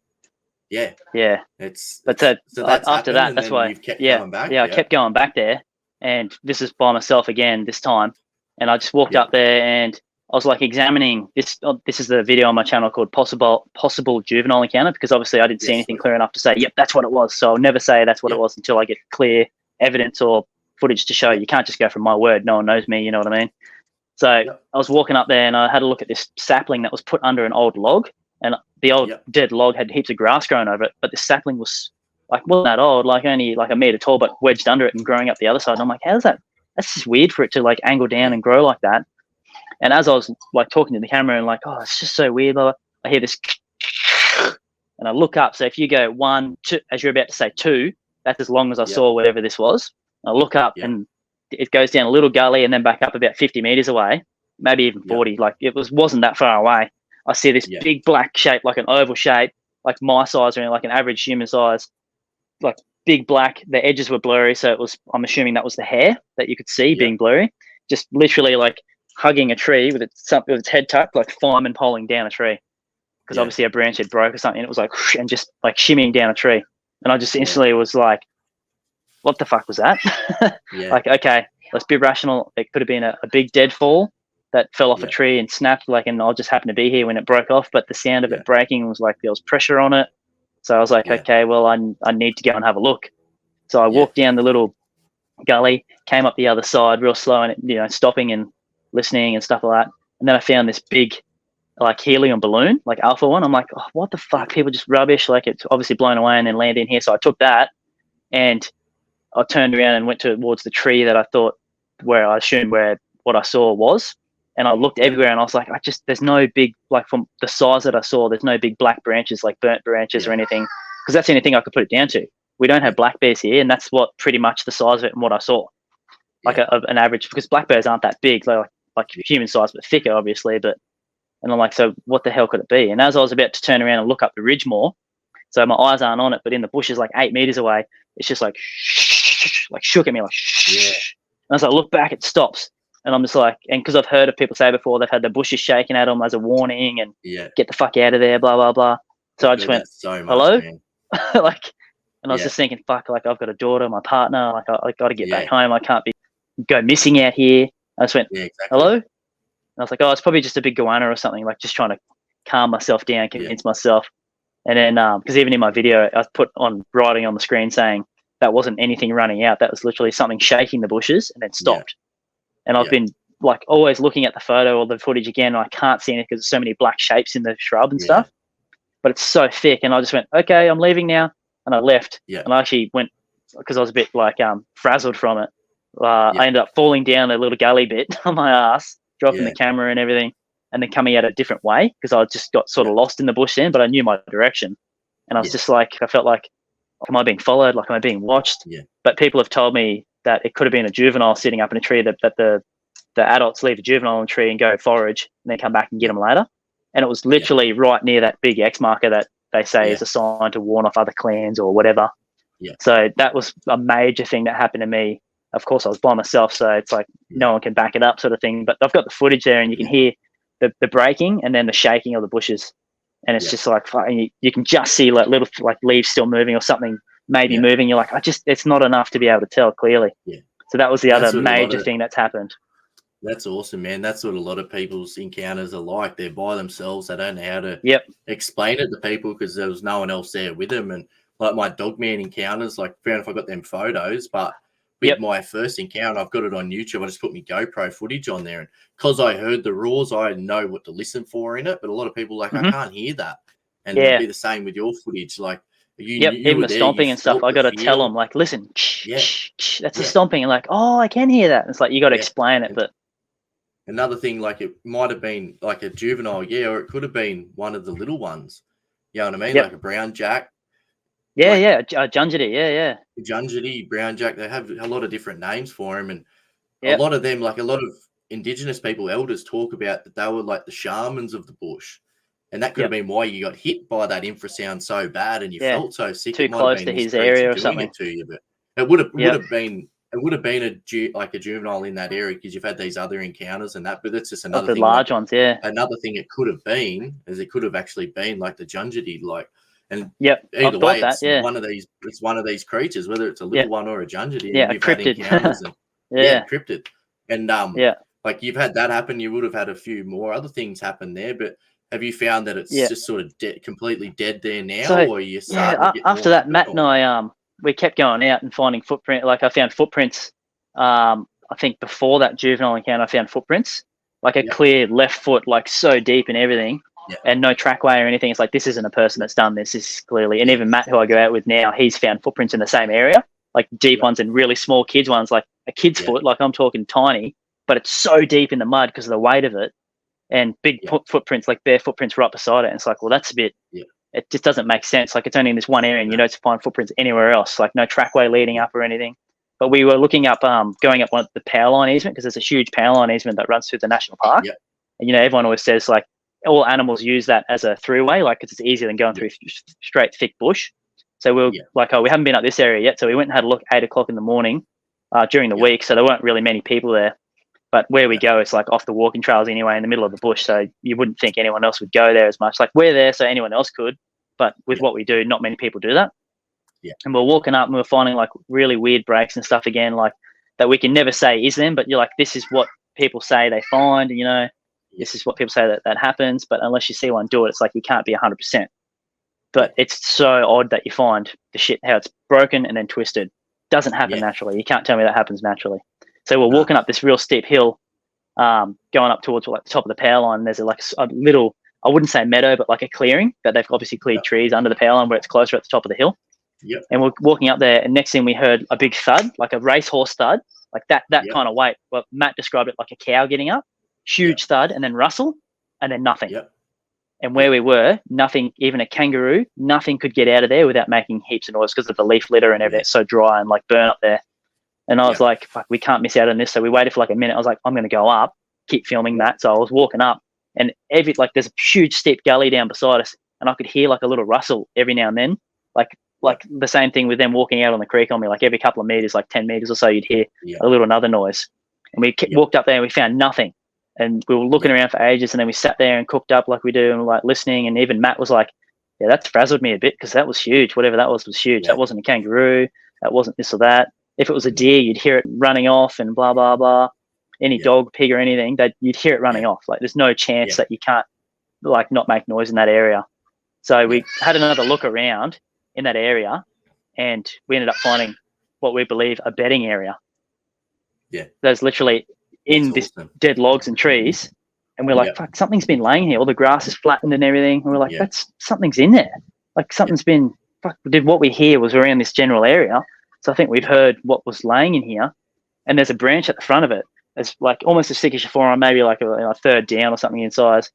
yeah, yeah. it's But so that's after happened, that, and that's then why, you've kept yeah, going back. I kept going back there, and this is by myself again this time, and I just walked Yep. up there, and I was like examining this. This is the video on my channel called possible juvenile encounter, because obviously I didn't see Yes, anything sweet. clear enough to say, yep, that's what it was. So I'll never say that's what it Yep. was until I get clear evidence or footage to show. Yep. You can't just go from my word. No one knows me. You know what I mean? So Yep. I was walking up there, and I had a look at this sapling that was put under an old log, and the old Yep. dead log had heaps of grass growing over it, but the sapling was like wasn't that old, like only like a meter tall, but wedged under it and growing up the other side. And I'm like, how's that? That's just weird for it to like angle down Yeah. and grow like that. And as I was like talking to the camera and like, oh, it's just so weird, I hear this, and I look up. So if you go 1, 2, as you're about to say 2, that's as long as I Yep. saw whatever this was. I look up Yep. and it goes down a little gully and then back up about 50 meters away, maybe even 40. Like it wasn't that far away. I see this big black shape, like an oval shape, like my size or like an average human size, like big black. The edges were blurry, so it was. I'm assuming that was the hair that you could see being blurry. Just literally like hugging a tree with its head tucked, like fireman poling down a tree, because obviously a branch had broke or something. And it was like whoosh, and just like shimmying down a tree, and I just instantly was like, "What the fuck was that?" Like, okay, let's be rational. It could have been a big deadfall that fell off a tree and snapped, like, and I just happened to be here when it broke off. But the sound of it breaking was like there was pressure on it. So I was like, okay, well, I need to go and have a look. So I walked down the little gully, came up the other side real slow, and stopping and listening and stuff like that. And then I found this big, like helium balloon, like Alpha One. I'm like, oh, what the fuck? People just rubbish. Like it's obviously blown away and then landed in here. So I took that and I turned around and went towards the tree that I thought where I assumed where what I saw was. And I looked everywhere and I was like, there's no big, like from the size that I saw, there's no big black branches, like burnt branches or anything. Because that's the only thing I could put it down to. We don't have black bears here. And that's what pretty much the size of it and what I saw. Like an average, because black bears aren't that big, like human size, but thicker, obviously. And I'm like, so what the hell could it be? And as I was about to turn around and look up the ridge more, so my eyes aren't on it, but in the bushes, like 8 meters away, it's just like, like shook at me, like, and as I look back, it stops. And I'm just like, and because I've heard of people say before, they've had the bushes shaken at them as a warning and get the fuck out of there, blah, blah, blah. So I just went, so much, hello? man. Like, and I was just thinking, fuck, like I've got a daughter, my partner, like I got to get back home. I can't go missing out here. I just went, hello? And I was like, oh, it's probably just a big goanna or something, like just trying to calm myself down, convince myself. And then, because even in my video, I put on writing on the screen saying that wasn't anything running out. That was literally something shaking the bushes and then stopped. And I've been like always looking at the photo or the footage again. And I can't see it because there's so many black shapes in the shrub and stuff. But it's so thick. And I just went, okay, I'm leaving now. And I left. And I actually went, because I was a bit like frazzled from it. I ended up falling down a little gully bit on my ass, dropping the camera and everything, and then coming out a different way because I just got sort of lost in the bush then, but I knew my direction. And I was just like, I felt like, am I being followed? Like, am I being watched? But people have told me that it could have been a juvenile sitting up in a tree, that the adults leave a juvenile in a tree and go forage and then come back and get them later. And it was literally right near that big X marker that they say is a sign to warn off other clans or whatever. So that was a major thing that happened to me. Of course, I was by myself, so it's like no one can back it up sort of thing. But I've got the footage there and you can hear the breaking and then the shaking of the bushes. And it's just like, you can just see like little like leaves still moving or something maybe moving. You're like, it's not enough to be able to tell clearly. So that was the other major thing that's happened. That's awesome, man. That's what a lot of people's encounters are like. They're by themselves. They don't know how to explain it to people because there was no one else there with them. And like my dogman encounters, like fair enough, I got them photos, but with my first encounter, I've got it on YouTube. I just put my GoPro footage on there. And because I heard the roars, I know what to listen for in it. But a lot of people like, I can't hear that. And it'd be the same with your footage. Like you even were the there, stomping and stuff, I got to tell them, like, listen, that's the stomping. And like, oh, I can hear that. And it's like, you got to explain it. But another thing, like it might have been like a juvenile, or it could have been one of the little ones. You know what I mean? Like a brown jack. Junjity, Junjity, brown jack. They have a lot of different names for them, and a lot of them, like a lot of Indigenous people, elders talk about that they were like the shamans of the bush. And that could have been why you got hit by that infrasound so bad and you felt so sick. Too it might close have to been this his creature area or doing something. it to you, but it would have been a juvenile in that area because you've had these other encounters and that. But that's just another the thing. large ones, Another thing it could have been is it could have actually been like the Jungity, and I've either thought way, that, it's one of these. It's one of these creatures, whether it's a little one or a Jungity, and a you've had cryptid. encounters and cryptid, and like you've had that happen. You would have had a few more other things happen there, but have you found that it's just sort of completely dead there now, So, or are you starting to get after more that, into it, Matt and I we kept going out and finding footprint. Like I found footprints. I think before that juvenile encounter, I found footprints, like a clear left foot, like so deep and everything, and no trackway or anything. It's like this isn't a person that's done this. This is clearly, and even Matt, who I go out with now, he's found footprints in the same area, like deep ones and really small kids ones, like a kid's foot, like I'm talking tiny, but it's so deep in the mud because of the weight of it, and big footprints, like bare footprints right beside it. And it's like, well, that's a bit. It just doesn't make sense. Like it's only in this one area, and you don't find footprints anywhere else. Like no trackway leading up or anything. But we were looking up, going up one of the power line easement because there's a huge power line easement that runs through the national park. And everyone always says like all animals use that as a throughway, like because it's easier than going through straight thick bush. So we were like, oh, we haven't been up this area yet. So we went and had a look 8 o'clock in the morning during the week. So there weren't really many people there. But where we go, it's like off the walking trails anyway, in the middle of the bush. So you wouldn't think anyone else would go there as much. Like we're there, so anyone else could. But with what we do, not many people do that. And we're walking up and we're finding like really weird breaks and stuff again, like that we can never say is them, but you're like, this is what people say they find, this is what people say that happens. But unless you see one do it, it's like you can't be 100%. But it's so odd that you find the shit, how it's broken and then twisted. Doesn't happen naturally. You can't tell me that happens naturally. So we're walking up this real steep hill, going up towards like the top of the power line. And there's like a little, I wouldn't say meadow, but like a clearing that they've obviously cleared trees under the power line where it's closer at the top of the hill. And we're walking up there, and next thing we heard a big thud, like a racehorse thud, like that kind of weight. Well, Matt described it like a cow getting up, huge thud, and then rustle, and then nothing. And where we were, nothing, even a kangaroo, nothing could get out of there without making heaps of noise because of the leaf litter and everything. It's so dry and like burn up there. And I was like, fuck, we can't miss out on this. So we waited for like a minute. I was like, I'm going to go up, keep filming that. So I was walking up, and there's a huge steep gully down beside us, and I could hear like a little rustle every now and then, like the same thing with them walking out on the creek on me, like every couple of meters, like 10 meters or so, you'd hear a little another noise. And we walked up there and we found nothing. And we were looking around for ages, and then we sat there and cooked up like we do and like listening. And even Matt was like, yeah, that's frazzled me a bit because that was huge. Whatever that was huge. That wasn't a kangaroo. That wasn't this or that. If it was a deer, you'd hear it running off and blah, blah, blah. Any dog, pig or anything, that you'd hear it running off. Like there's no chance that you can't like not make noise in that area. So we had another look around in that area, and we ended up finding what we believe a bedding area. There's literally in this dead logs and trees, and we're like, fuck, something's been laying here. All the grass is flattened and everything. And we're like, something's in there. Like something's been, fuck, did what we hear was around this general area. So I think we've heard what was laying in here, and there's a branch at the front of it. It's like almost as thick as your forearm, maybe like a third down or something in size.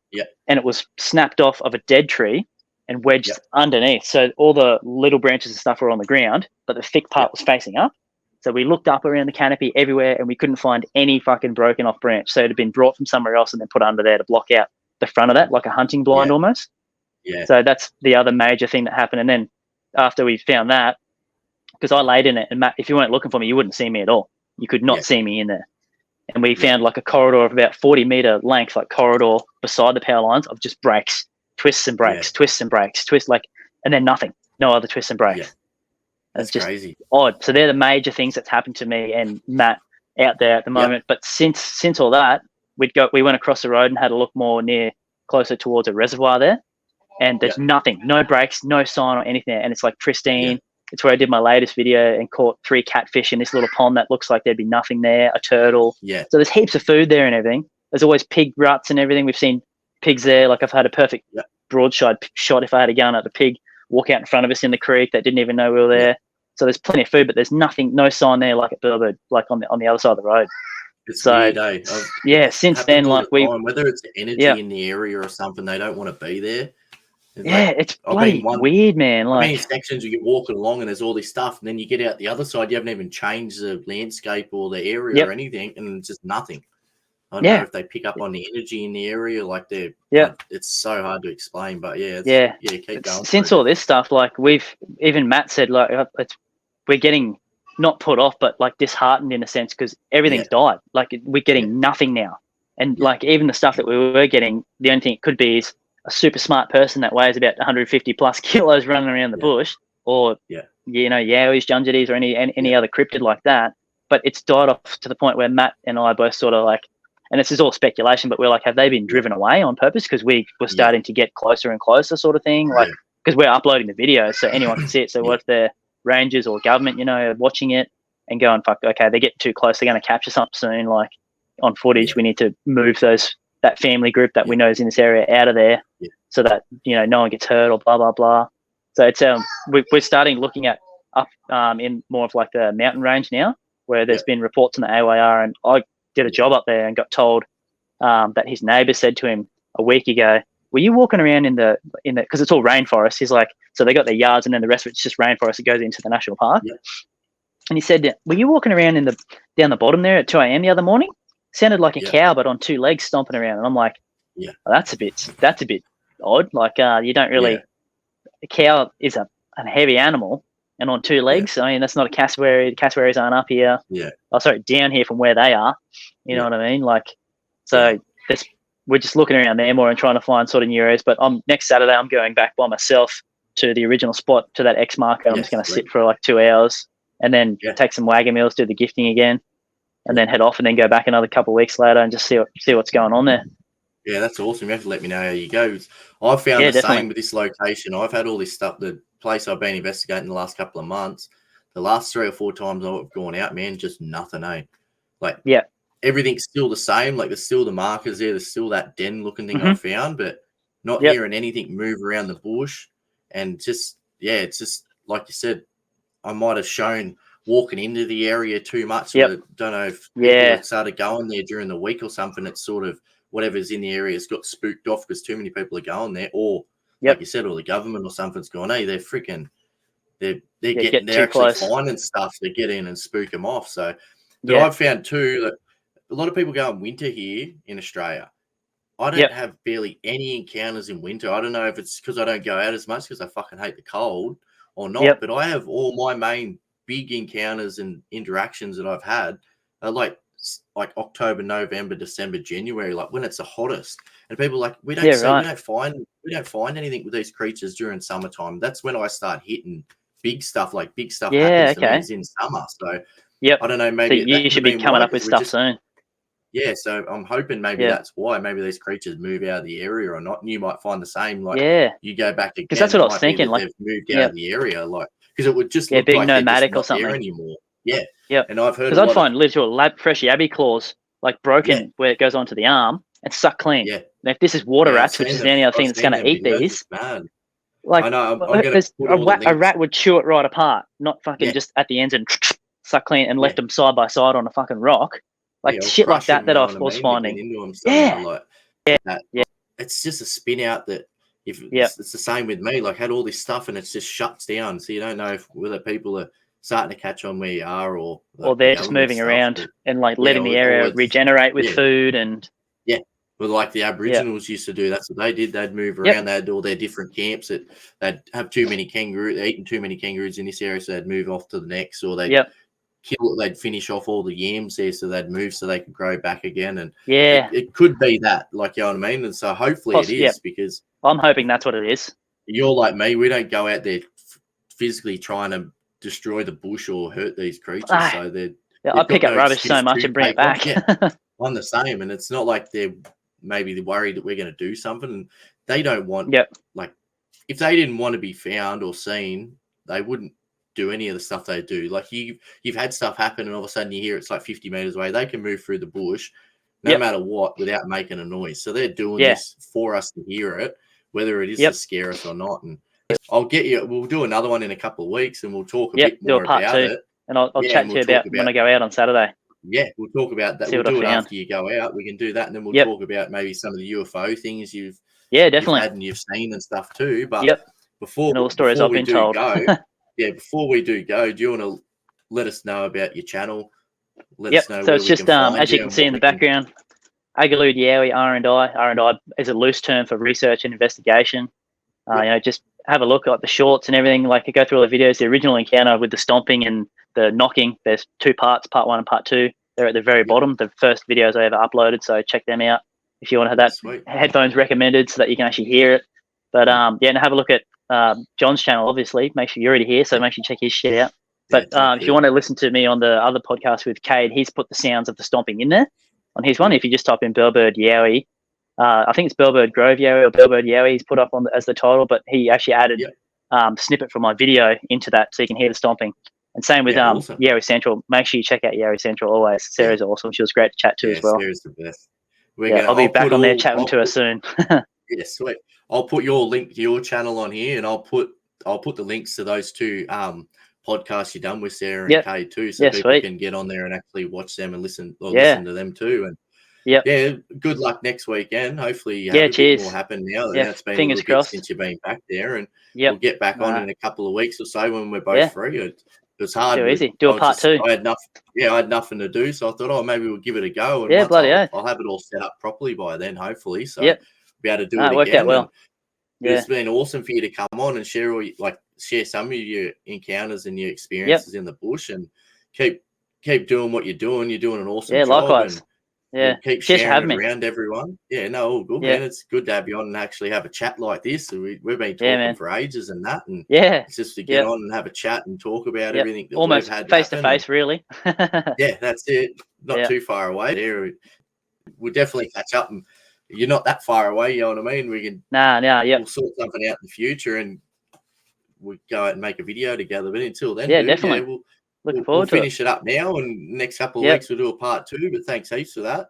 And it was snapped off of a dead tree and wedged underneath. So all the little branches and stuff were on the ground, but the thick part was facing up. So we looked up around the canopy everywhere, and we couldn't find any fucking broken off branch. So it had been brought from somewhere else and then put under there to block out the front of that, like a hunting blind almost. So that's the other major thing that happened. And then after we found that, because I laid in it, and Matt, if you weren't looking for me, you wouldn't see me at all. You could not see me in there. And we found like a corridor of about 40-meter length, like corridor beside the power lines of just breaks, twists and breaks, twists and breaks, and then nothing, no other twists and breaks. That's just crazy. Odd. So they're the major things that's happened to me and Matt out there at the moment. But since all that, we went across the road and had a look more closer towards a reservoir there, and there's nothing, no breaks, no sign or anything, and it's like pristine. It's where I did my latest video and caught 3 catfish in this little pond that looks like there'd be nothing there, a turtle. So there's heaps of food there and everything. There's always pig ruts and everything. We've seen pigs there. Like I've had a perfect broadside shot if I had a gun at a pig walk out in front of us in the creek that didn't even know we were there. So there's plenty of food, but there's nothing, no sign there like at Burwood, like on the other side of the road. It's weird, eh? Since then, like whether it's energy in the area or something, they don't want to be there. It's bloody weird, man. Like many sections you get walking along and there's all this stuff, and then you get out the other side, you haven't even changed the landscape or the area or anything, and it's just nothing. I don't know if they pick up on the energy in the area. Like it's so hard to explain, but keep going. Since all this stuff, like even Matt said, like we're getting not put off, but like disheartened in a sense because everything's died. Like we're getting nothing now, and like even the stuff that we were getting, the only thing it could be is a super smart person that weighs about 150 plus kilos running around the bush, or Yowies, Junjidis, or any other cryptid like that. But it's died off to the point where Matt and I both sort of like, and this is all speculation, but we're like, have they been driven away on purpose? Because we were starting to get closer and closer, sort of thing. Like, because we're uploading the video so anyone can see it. So what if the rangers or government, watching it and going, fuck, okay, they get too close, they're going to capture something soon. Like on footage, we need to move that family group that we know is in this area out of there, so that no one gets hurt or blah blah blah. So it's we're starting looking at up in more of like the mountain range now, where there's been reports in the AYR, and I did a job up there and got told that his neighbour said to him a week ago, were you walking around in the because it's all rainforest. He's like, so they got their yards and then the rest of it's just rainforest that goes into the national park. And he said, were you walking around down the bottom there at 2 a.m. the other morning? Sounded like a cow, but on 2 legs stomping around. And I'm like, well, that's a bit odd. Like you don't really, a cow is a heavy animal and on 2 legs. I mean, that's not a cassowary. The cassowaries aren't up here. Down here from where they are. You know what I mean? Like, so we're just looking around there more and trying to find sort of new areas. But next Saturday, I'm going back by myself to the original spot, to that X market. I'm just going to sit for like 2 hours and then take some wagon meals, do the gifting again, and then head off and then go back another couple of weeks later and just see what's going on there. Yeah, that's awesome. You have to let me know how you go. I've found the same with this location. I've had all this stuff, the place I've been investigating the last couple of months. The last 3 or 4 times I've gone out, man, just nothing, Like, everything's still the same. Like, there's still the markers there. There's still that den looking thing I found, but not hearing anything move around the bush. And just, it's just, like you said, I might have shown walking into the area too much. So I don't know if people started going there during the week or something. It's sort of whatever's in the area has got spooked off because too many people are going there, or like you said, or the government or something's gone, hey, they're freaking, they're actually close. Finding stuff. They get in and spook them off. So, but I've found too that a lot of people go in winter here in Australia. I don't have barely any encounters in winter. I don't know if it's because I don't go out as much because I fucking hate the cold or not, but I have all my main big encounters and interactions that I've had are like October, November, December, January, like when it's the hottest. And people are like, we don't find anything with these creatures during summertime. That's when I start hitting big stuff happens to me is in summer. So I don't know, maybe so you should be coming up with stuff soon. Yeah, so I'm hoping maybe that's why. Maybe these creatures move out of the area or not. And you might find the same. Like you go back again. Because that's what I was thinking. Like they've moved out of the area, like because it would just look being like nomadic they're just or not something there anymore. And I've heard because I'd find literal fresh yabby claws like broken where it goes onto the arm and suck clean. And if this is water rats, which is the only other thing that's going to eat these, like I know, a rat would chew it right apart, not fucking just at the ends and suck clean and left them side by side on a fucking rock. Like shit like that I was finding. It's just a spin out that it's the same with me. Like had all this stuff and it's just shuts down. So you don't know whether people are starting to catch on where you are or they're just moving around and like letting the area regenerate with food and well, like the Aboriginals used to do. That's what they did. They'd move around. They had all their different camps. They'd have too many kangaroos. They're eating too many kangaroos in this area, so they'd move off to the next, or they'd kill. They'd finish off all the yams there, so they'd move so they could grow back again. And it could be that, like, you know what I mean. And so hopefully it is because I'm hoping that's what it is. You're like me. We don't go out there physically trying to destroy the bush or hurt these creatures. So I pick up rubbish so much and bring it back. I'm the same, and it's not like they're worried that we're going to do something. And they don't want like if they didn't want to be found or seen, they wouldn't do any of the stuff they do. Like you've had stuff happen, and all of a sudden you hear it's like 50 meters away. They can move through the bush no matter what without making a noise. So they're doing this for us to hear it, whether it is to scare us or not. And I'll get you. We'll do another one in a couple of weeks, and we'll talk a bit more about it. And I'll chat to you about when I go out on Saturday. Yeah, we'll talk about that. We'll do it after you go out. We can do that, and then we'll talk about maybe some of the UFO things you've definitely had and you've seen and stuff too. But before all the stories I've been told. Before we do go, do you want to let us know about your channel? Let us know. So it's just as you can see in the background, Agalud Yowie R&I. R&I is a loose term for research and investigation. Just have a look at the shorts and everything. Like, go through all the videos. The original encounter with the stomping and the knocking. There's 2 parts, part 1 and part 2. They're at the very bottom. The first videos I ever uploaded. So check them out if you want to have that. Sweet. Headphones recommended so that you can actually hear it. But and have a look at John's channel. Obviously, make sure you're already here. So make sure you check his shit out. But if you want to listen to me on the other podcast with Cade, he's put the sounds of the stomping in there on his one. If you just type in Bellbird Yowie, I think it's Bellbird Grove Yowie or Bellbird Yowie he's put up on as the title, but he actually added snippet from my video into that so you can hear the stomping. And same with awesome. Yowie Central. Make sure you check out Yowie Central always. Sarah's awesome. She was great to chat to as well. Sarah's the best. I'll be back on there chatting to her soon. Yeah, sweet. I'll put your link to your channel on here, and I'll put the links to those 2 podcasts you've done with Sarah and Kay too, so people can get on there and actually watch them and listen to them too. And good luck next weekend. Hopefully you have a bit more happen now. It's been a little bit since you've been back there, and we'll get back on in a couple of weeks or so when we're both free. It was hard. Too easy. Do a part 2. I had nothing to do, so I thought, maybe we'll give it a go. And I'll have it all set up properly by then, hopefully. So be able to do it again. Worked out well. It's been awesome for you to come on and share share some of your encounters and your experiences in the bush, and keep doing what you're doing. You're doing an awesome job. Likewise. We'll keep sharing it around everyone. All good, man. It's good to have you on and actually have a chat like this. We've been talking for ages and that, and it's just to get on and have a chat and talk about everything that almost we've had face to face, really. That's it. Not too far away there. We'll definitely catch up, and you're not that far away. You know what I mean? We can we'll sort something out in the future, and we'll go out and make a video together. But until then, definitely. Looking forward to finish it up now, and next couple of weeks we'll do a part 2. But thanks heaps for that.